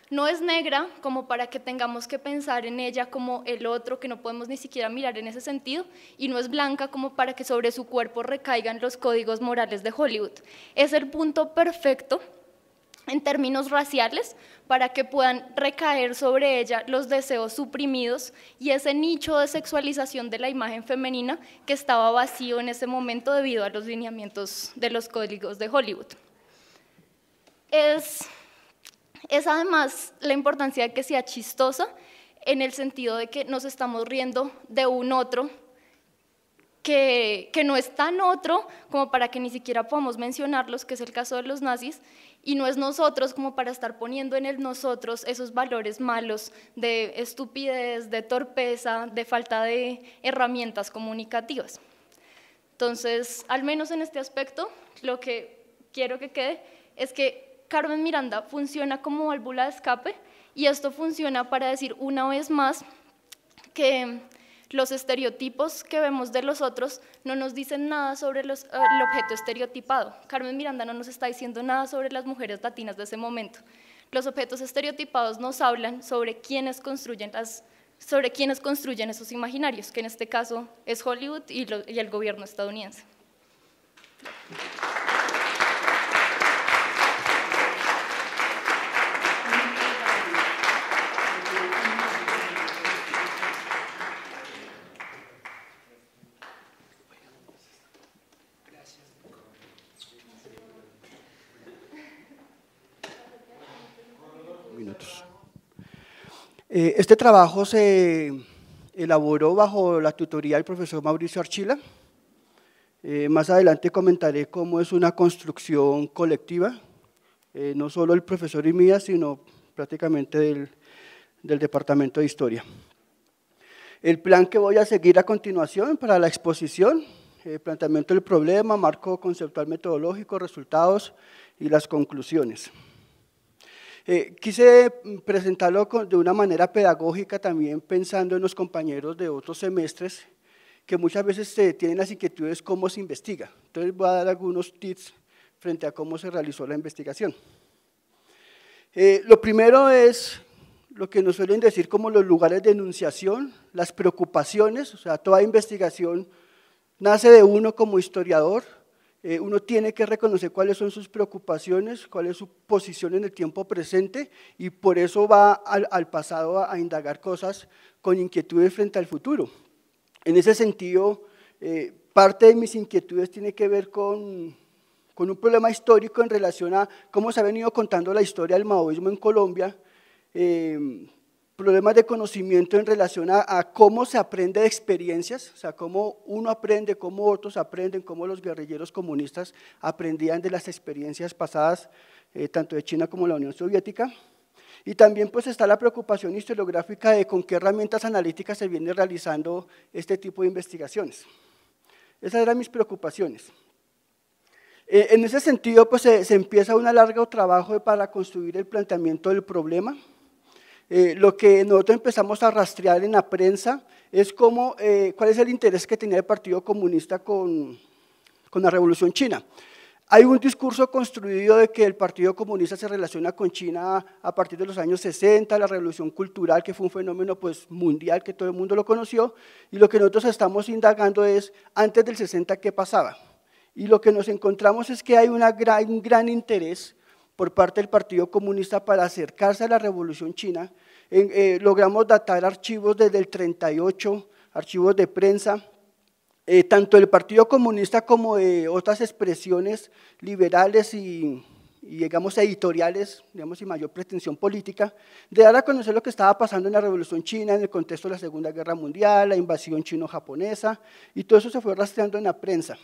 No es negra como para que tengamos que pensar en ella como el otro, que no podemos ni siquiera mirar en ese sentido, y no es blanca como para que sobre su cuerpo recaigan los códigos morales de Hollywood. Es el punto perfecto en términos raciales para que puedan recaer sobre ella los deseos suprimidos y ese nicho de sexualización de la imagen femenina que estaba vacío en ese momento debido a los lineamientos de los códigos de Hollywood. Es además la importancia de que sea chistosa en el sentido de que nos estamos riendo de un otro que no es tan otro como para que ni siquiera podamos mencionarlos, que es el caso de los nazis, y no es nosotros como para estar poniendo en el nosotros esos valores malos de estupidez, de torpeza, de falta de herramientas comunicativas. Entonces, al menos en este aspecto, lo que quiero que quede es que Carmen Miranda funciona como válvula de escape, y esto funciona para decir una vez más que los estereotipos que vemos de los otros no nos dicen nada sobre el objeto estereotipado. Carmen Miranda no nos está diciendo nada sobre las mujeres latinas de ese momento. Los objetos estereotipados nos hablan sobre quiénes construyen esos imaginarios, que en este caso es Hollywood y el gobierno estadounidense. Este trabajo se elaboró bajo la tutoría del profesor Mauricio Archila. Más adelante comentaré cómo es una construcción colectiva, no solo el profesor y mía, sino prácticamente del Departamento de Historia. El plan que voy a seguir a continuación para la exposición, planteamiento del problema, marco conceptual metodológico, resultados y las conclusiones. Quise presentarlo de una manera pedagógica también pensando en los compañeros de otros semestres que muchas veces tienen las inquietudes cómo se investiga. Entonces voy a dar algunos tips frente a cómo se realizó la investigación. Lo primero es lo que nos suelen decir como los lugares de enunciación, las preocupaciones, o sea, toda investigación nace de uno como historiador, uno tiene que reconocer cuáles son sus preocupaciones, cuál es su posición en el tiempo presente y por eso va al pasado a indagar cosas con inquietudes frente al futuro. En ese sentido, parte de mis inquietudes tiene que ver con un problema histórico en relación a cómo se ha venido contando la historia del maoísmo en Colombia, problemas de conocimiento en relación a cómo se aprende de experiencias, o sea, cómo uno aprende, cómo otros aprenden, cómo los guerrilleros comunistas aprendían de las experiencias pasadas, tanto de China como de la Unión Soviética. Y también pues está la preocupación historiográfica de con qué herramientas analíticas se viene realizando este tipo de investigaciones. Esas eran mis preocupaciones. En ese sentido, pues se empieza un largo trabajo para construir el planteamiento del problema. Lo que nosotros empezamos a rastrear en la prensa es cuál es el interés que tenía el Partido Comunista con la Revolución China. Hay un discurso construido de que el Partido Comunista se relaciona con China a partir de los años 60, la Revolución Cultural, que fue un fenómeno pues, mundial, que todo el mundo lo conoció, y lo que nosotros estamos indagando es, antes del 60, ¿qué pasaba? Y lo que nos encontramos es que hay un gran interés por parte del Partido Comunista para acercarse a la Revolución China. Logramos datar archivos desde el 38, archivos de prensa, tanto del Partido Comunista como de otras expresiones liberales y digamos editoriales, digamos sin mayor pretensión política, de dar a conocer lo que estaba pasando en la Revolución China, en el contexto de la Segunda Guerra Mundial, la invasión chino-japonesa, y todo eso se fue rastreando en la prensa.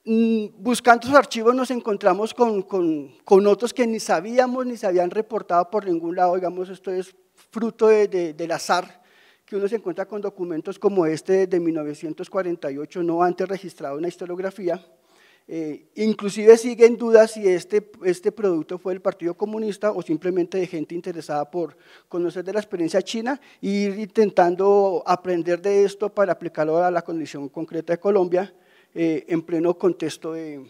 Buscando esos archivos nos encontramos con otros que ni sabíamos ni se habían reportado por ningún lado, digamos, esto es fruto del azar, que uno se encuentra con documentos como este de 1948, no antes registrado en la historiografía. Inclusive siguen dudas si este producto fue del Partido Comunista o simplemente de gente interesada por conocer de la experiencia china e ir intentando aprender de esto para aplicarlo a la condición concreta de Colombia, en pleno contexto de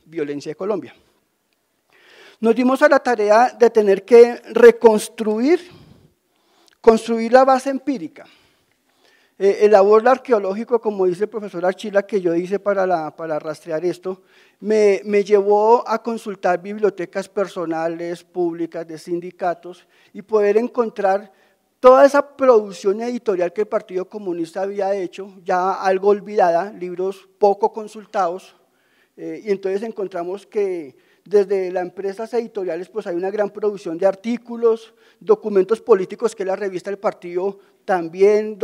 violencia de Colombia. Nos dimos a la tarea de tener que construir la base empírica. El labor arqueológico, como dice el profesor Archila, que yo hice para rastrear esto, me llevó a consultar bibliotecas personales, públicas, de sindicatos, y poder encontrar toda esa producción editorial que el Partido Comunista había hecho, ya algo olvidada, libros poco consultados, y entonces encontramos que desde las empresas editoriales pues hay una gran producción de artículos, documentos políticos que es la revista del partido, también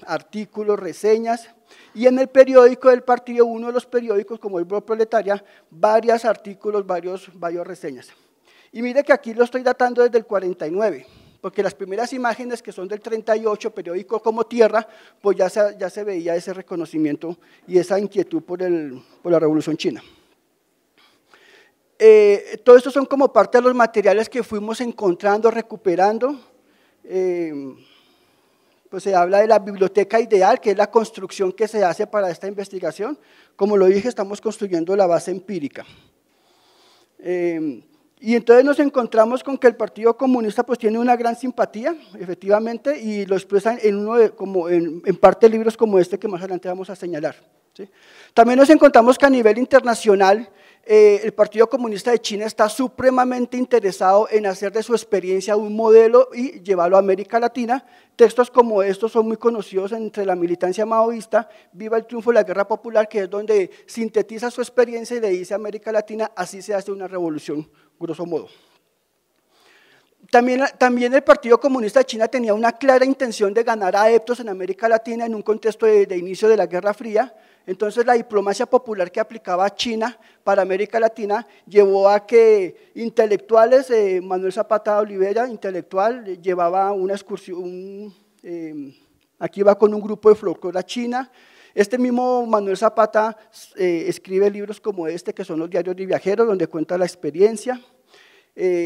artículos, reseñas, y en el periódico del partido, uno de los periódicos como el Voz Proletaria, varios artículos, varios reseñas. Y mire que aquí lo estoy datando desde el 49, porque las primeras imágenes que son del 38, periódico como Tierra, pues ya se veía ese reconocimiento y esa inquietud por la Revolución China. Todo esto son como parte de los materiales que fuimos encontrando, recuperando. Pues se habla de la biblioteca ideal, que es la construcción que se hace para esta investigación. Como lo dije, estamos construyendo la base empírica. Y entonces nos encontramos con que el Partido Comunista pues tiene una gran simpatía, efectivamente, y lo expresa en parte de libros como este que más adelante vamos a señalar, ¿sí? También nos encontramos que a nivel internacional el Partido Comunista de China está supremamente interesado en hacer de su experiencia un modelo y llevarlo a América Latina. Textos como estos son muy conocidos entre la militancia maoísta, Viva el triunfo de la guerra popular, que es donde sintetiza su experiencia y le dice a América Latina, así se hace una revolución, grosso modo. También el Partido Comunista de China tenía una clara intención de ganar adeptos en América Latina en un contexto de inicio de la Guerra Fría. Entonces la diplomacia popular que aplicaba China para América Latina llevó a que intelectuales, Manuel Zapata Olivera, intelectual, llevaba una excursión, aquí va con un grupo de folclore a China. Este mismo Manuel Zapata escribe libros como este, que son los diarios de viajeros, donde cuenta la experiencia.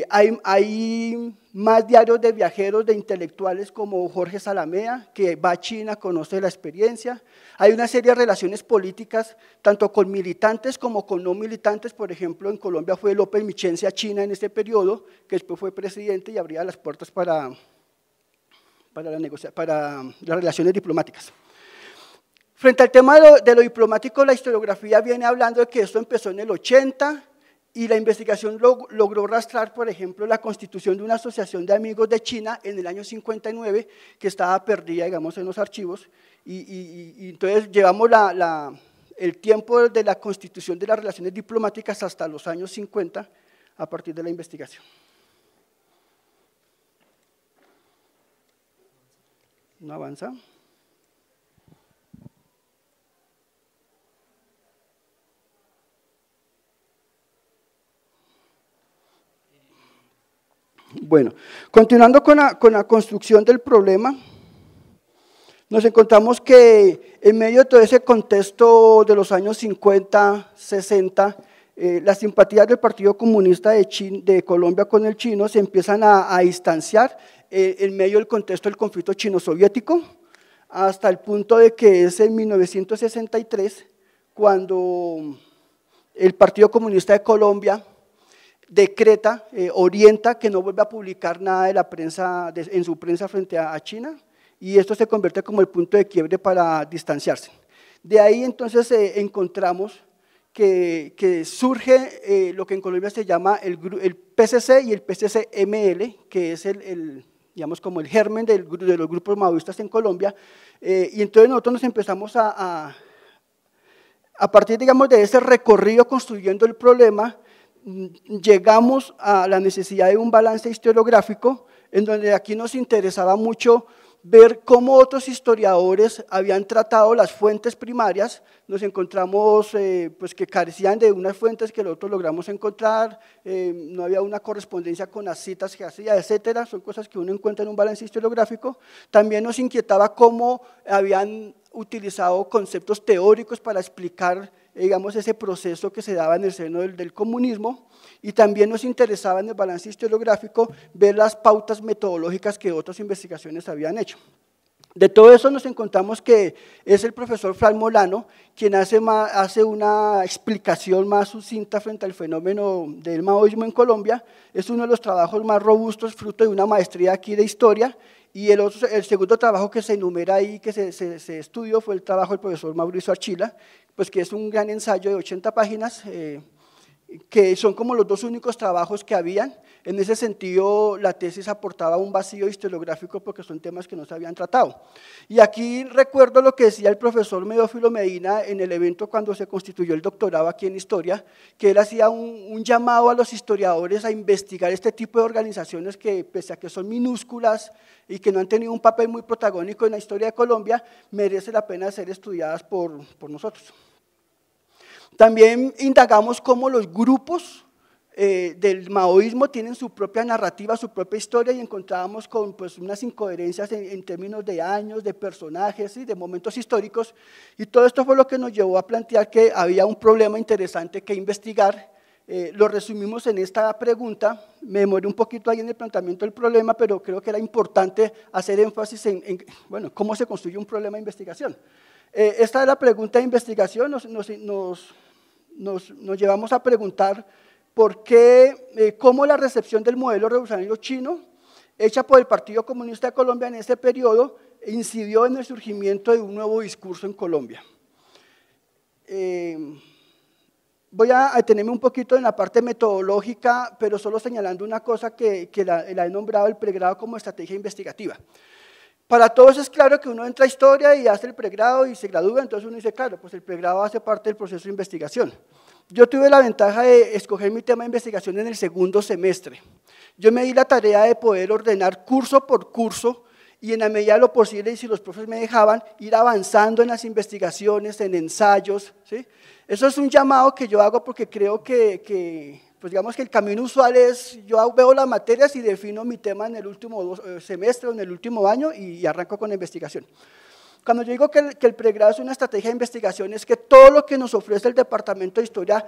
Hay más diarios de viajeros, de intelectuales como Jorge Salamea, que va a China, conoce la experiencia. Hay una serie de relaciones políticas, tanto con militantes como con no militantes. Por ejemplo, en Colombia fue López Michense a China en este periodo, que después fue presidente y abría las puertas para las relaciones diplomáticas. Frente al tema de lo diplomático, la historiografía viene hablando de que esto empezó en el 80 y la investigación logró rastrar, por ejemplo, la constitución de una asociación de amigos de China en el año 59, que estaba perdida, digamos, en los archivos, y entonces llevamos el tiempo de la constitución de las relaciones diplomáticas hasta los años 50 a partir de la investigación. ¿No avanza? Bueno, continuando con la construcción del problema, nos encontramos que en medio de todo ese contexto de los años 50, 60, las simpatías del Partido Comunista de Colombia con el chino se empiezan a distanciar en medio del contexto del conflicto chino-soviético, hasta el punto de que es en 1963 cuando el Partido Comunista de Colombia decreta, orienta que no vuelve a publicar nada de la prensa, en su prensa frente a China, y esto se convierte como el punto de quiebre para distanciarse. De ahí entonces encontramos que surge lo que en Colombia se llama el PCC y el PCC-ML, que es digamos como el germen de los grupos maoístas en Colombia, y entonces nosotros nos empezamos a partir, digamos, de ese recorrido construyendo el problema, llegamos a la necesidad de un balance historiográfico, en donde aquí nos interesaba mucho ver cómo otros historiadores habían tratado las fuentes primarias. Nos encontramos pues que carecían de unas fuentes que nosotros logramos encontrar, no había una correspondencia con las citas que hacía, etcétera. Son cosas que uno encuentra en un balance historiográfico. También nos inquietaba cómo habían utilizado conceptos teóricos para explicar, digamos, ese proceso que se daba en el seno del comunismo, y también nos interesaba en el balance historiográfico ver las pautas metodológicas que otras investigaciones habían hecho. De todo eso nos encontramos que es el profesor Fran Molano quien hace una explicación más sucinta frente al fenómeno del maoísmo en Colombia. Es uno de los trabajos más robustos, fruto de una maestría aquí de historia, y el segundo trabajo que se enumera ahí, que se estudió, fue el trabajo del profesor Mauricio Archila, pues que es un gran ensayo de 80 páginas, que son como los dos únicos trabajos que habían. En ese sentido, la tesis aportaba un vacío historiográfico porque son temas que no se habían tratado. Y aquí recuerdo lo que decía el profesor Medófilo Medina en el evento cuando se constituyó el doctorado aquí en Historia, que él hacía un llamado a los historiadores a investigar este tipo de organizaciones que, pese a que son minúsculas y que no han tenido un papel muy protagónico en la historia de Colombia, merece la pena ser estudiadas por nosotros. También indagamos cómo los grupos del maoísmo tienen su propia narrativa, su propia historia, y encontrábamos con pues, unas incoherencias en términos de años, de personajes y de momentos históricos, y todo esto fue lo que nos llevó a plantear que había un problema interesante que investigar. Lo resumimos en esta pregunta, me demoré un poquito ahí en el planteamiento del problema, pero creo que era importante hacer énfasis en bueno, cómo se construye un problema de investigación. Esta es la pregunta de investigación, nos llevamos a preguntar por qué, cómo la recepción del modelo revolucionario chino, hecha por el Partido Comunista de Colombia en ese periodo, incidió en el surgimiento de un nuevo discurso en Colombia. Voy a detenerme un poquito en la parte metodológica, pero solo señalando una cosa que la he nombrado el pregrado como estrategia investigativa. Para todos es claro que uno entra a historia y hace el pregrado y se gradúa, entonces uno dice, claro, pues el pregrado hace parte del proceso de investigación. Yo tuve la ventaja de escoger mi tema de investigación en el segundo semestre. Yo me di la tarea de poder ordenar curso por curso y en la medida de lo posible, y si los profes me dejaban, ir avanzando en las investigaciones, en ensayos, ¿sí? Eso es un llamado que yo hago porque creo que pues digamos que el camino usual es, yo veo las materias y defino mi tema en el último semestre o en el último año y arranco con la investigación. Cuando yo digo que el pregrado es una estrategia de investigación, es que todo lo que nos ofrece el Departamento de Historia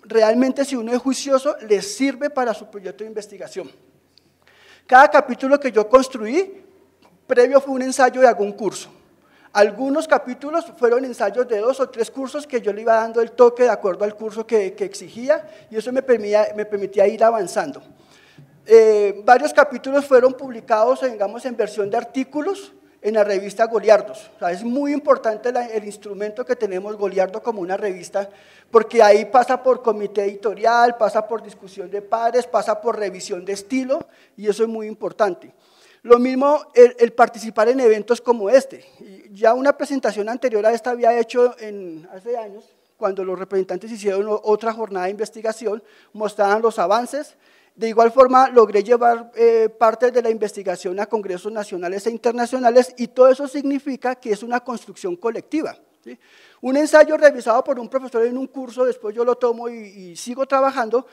realmente si uno es juicioso, le sirve para su proyecto de investigación. Cada capítulo que yo construí, previo fue un ensayo de algún curso. Algunos capítulos fueron ensayos de 2 o 3 cursos que yo le iba dando el toque de acuerdo al curso que exigía, y eso me permitía ir avanzando. Varios capítulos fueron publicados, digamos, en versión de artículos en la revista Goliardos. O sea, es muy importante el instrumento que tenemos, Goliardo, como una revista, porque ahí pasa por comité editorial, pasa por discusión de pares, pasa por revisión de estilo, y eso es muy importante. Lo mismo el participar en eventos como este. Ya una presentación anterior a esta había hecho hace años, cuando los representantes hicieron otra jornada de investigación, mostraban los avances. De igual forma, logré llevar parte de la investigación a congresos nacionales e internacionales, y todo eso significa que es una construcción colectiva, ¿sí? Un ensayo revisado por un profesor en un curso, después yo lo tomo y sigo trabajando,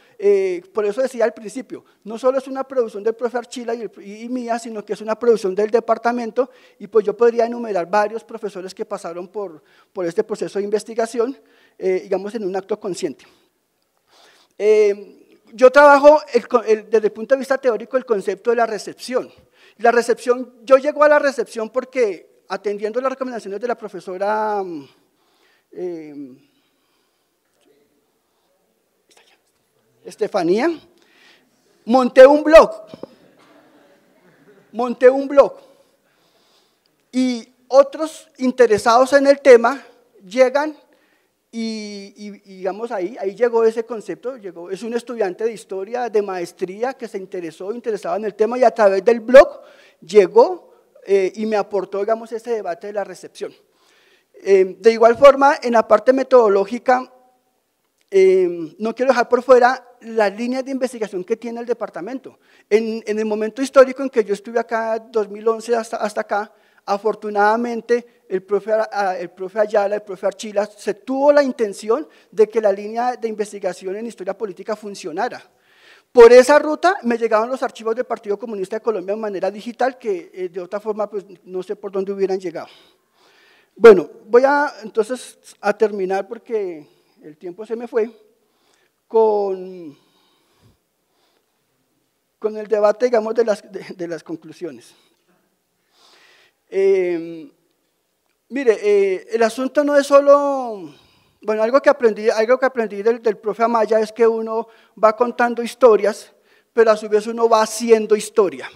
por eso decía al principio, no solo es una producción del profe Archila y mía, sino que es una producción del departamento, y pues yo podría enumerar varios profesores que pasaron por este proceso de investigación, digamos en un acto consciente. Yo trabajo desde el punto de vista teórico el concepto de la recepción. La recepción, yo llego a la recepción porque atendiendo las recomendaciones de la profesora Estefanía, monté un blog y otros interesados en el tema llegan y digamos ahí llegó ese concepto, es un estudiante de historia, de maestría que se interesaba en el tema, y a través del blog llegó y me aportó, digamos, ese debate de la recepción. De igual forma, en la parte metodológica, no quiero dejar por fuera las líneas de investigación que tiene el departamento. En el momento histórico en que yo estuve acá, 2011 hasta acá, afortunadamente el profe Ayala, el profe Archila, se tuvo la intención de que la línea de investigación en historia política funcionara. Por esa ruta me llegaban los archivos del Partido Comunista de Colombia de manera digital, que de otra forma pues no sé por dónde hubieran llegado. Bueno, voy entonces a terminar porque el tiempo se me fue con el debate, digamos, de las conclusiones. Mire, el asunto no es solo, bueno, algo que aprendí del profe Amaya es que uno va contando historias, pero a su vez uno va haciendo historia,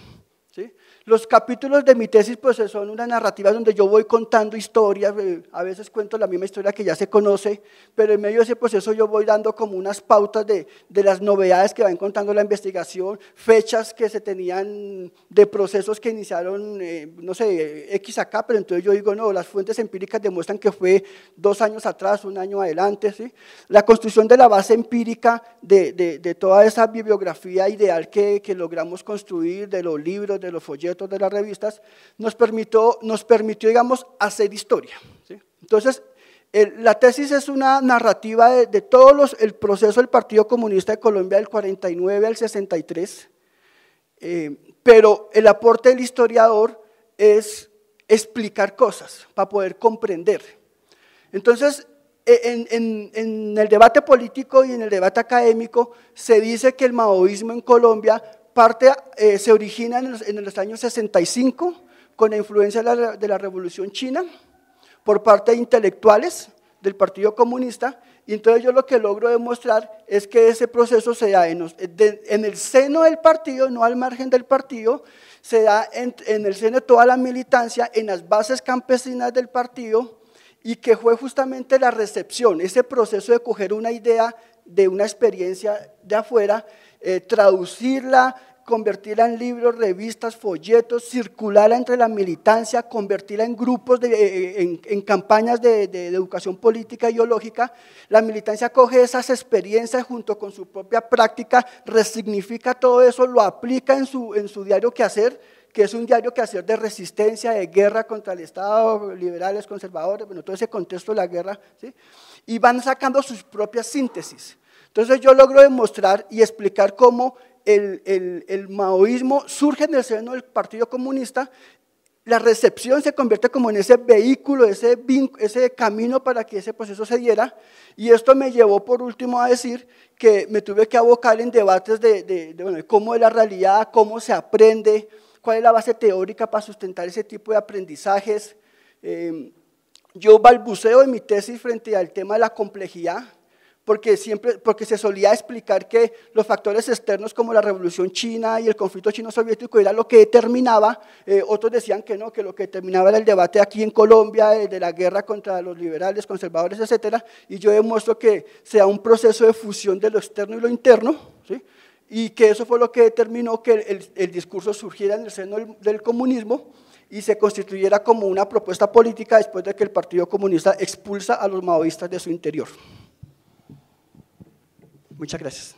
¿sí? Los capítulos de mi tesis pues son una narrativa donde yo voy contando historias, a veces cuento la misma historia que ya se conoce, pero en medio de ese proceso yo voy dando como unas pautas de las novedades que va encontrando la investigación, fechas que se tenían de procesos que iniciaron, no sé, X acá, pero entonces yo digo, no, las fuentes empíricas demuestran que fue 2 años atrás, 1 año adelante, ¿sí? La construcción de la base empírica de toda esa bibliografía ideal que logramos construir, de los libros, de los folletos, de las revistas, nos permitió, digamos, hacer historia, ¿sí? Entonces, la tesis es una narrativa de todo el proceso del Partido Comunista de Colombia del 49 al 63, pero el aporte del historiador es explicar cosas para poder comprender. Entonces, en el debate político y en el debate académico se dice que el maoísmo en Colombia se origina en los años 65 con la influencia de la Revolución China por parte de intelectuales del Partido Comunista, y entonces yo lo que logro demostrar es que ese proceso se da en el seno del partido, no al margen del partido, se da en el seno de toda la militancia, en las bases campesinas del partido, y que fue justamente la recepción, ese proceso de coger una idea de una experiencia de afuera, traducirla, convertirla en libros, revistas, folletos, circularla entre la militancia, convertirla en grupos, en campañas de educación política ideológica. La militancia coge esas experiencias junto con su propia práctica, resignifica todo eso, lo aplica en su diario quehacer, que es un diario quehacer de resistencia, de guerra contra el Estado, liberales, conservadores, bueno, todo ese contexto de la guerra, ¿sí? Y van sacando sus propias síntesis. Entonces yo logro demostrar y explicar cómo el maoísmo surge en el seno del Partido Comunista, la recepción se convierte como en ese vehículo, ese camino para que ese proceso se diera, y esto me llevó por último a decir que me tuve que abocar en debates de cómo es la realidad, cómo se aprende, cuál es la base teórica para sustentar ese tipo de aprendizajes. Yo balbuceo en mi tesis frente al tema de la complejidad, porque se solía explicar que los factores externos como la revolución china y el conflicto chino-soviético era lo que determinaba, otros decían que no, que lo que determinaba era el debate aquí en Colombia, de la guerra contra los liberales, conservadores, etcétera, y yo demuestro que sea un proceso de fusión de lo externo y lo interno, ¿sí? Y que eso fue lo que determinó que el discurso surgiera en el seno del comunismo y se constituyera como una propuesta política después de que el Partido Comunista expulsa a los maoístas de su interior. Muchas gracias.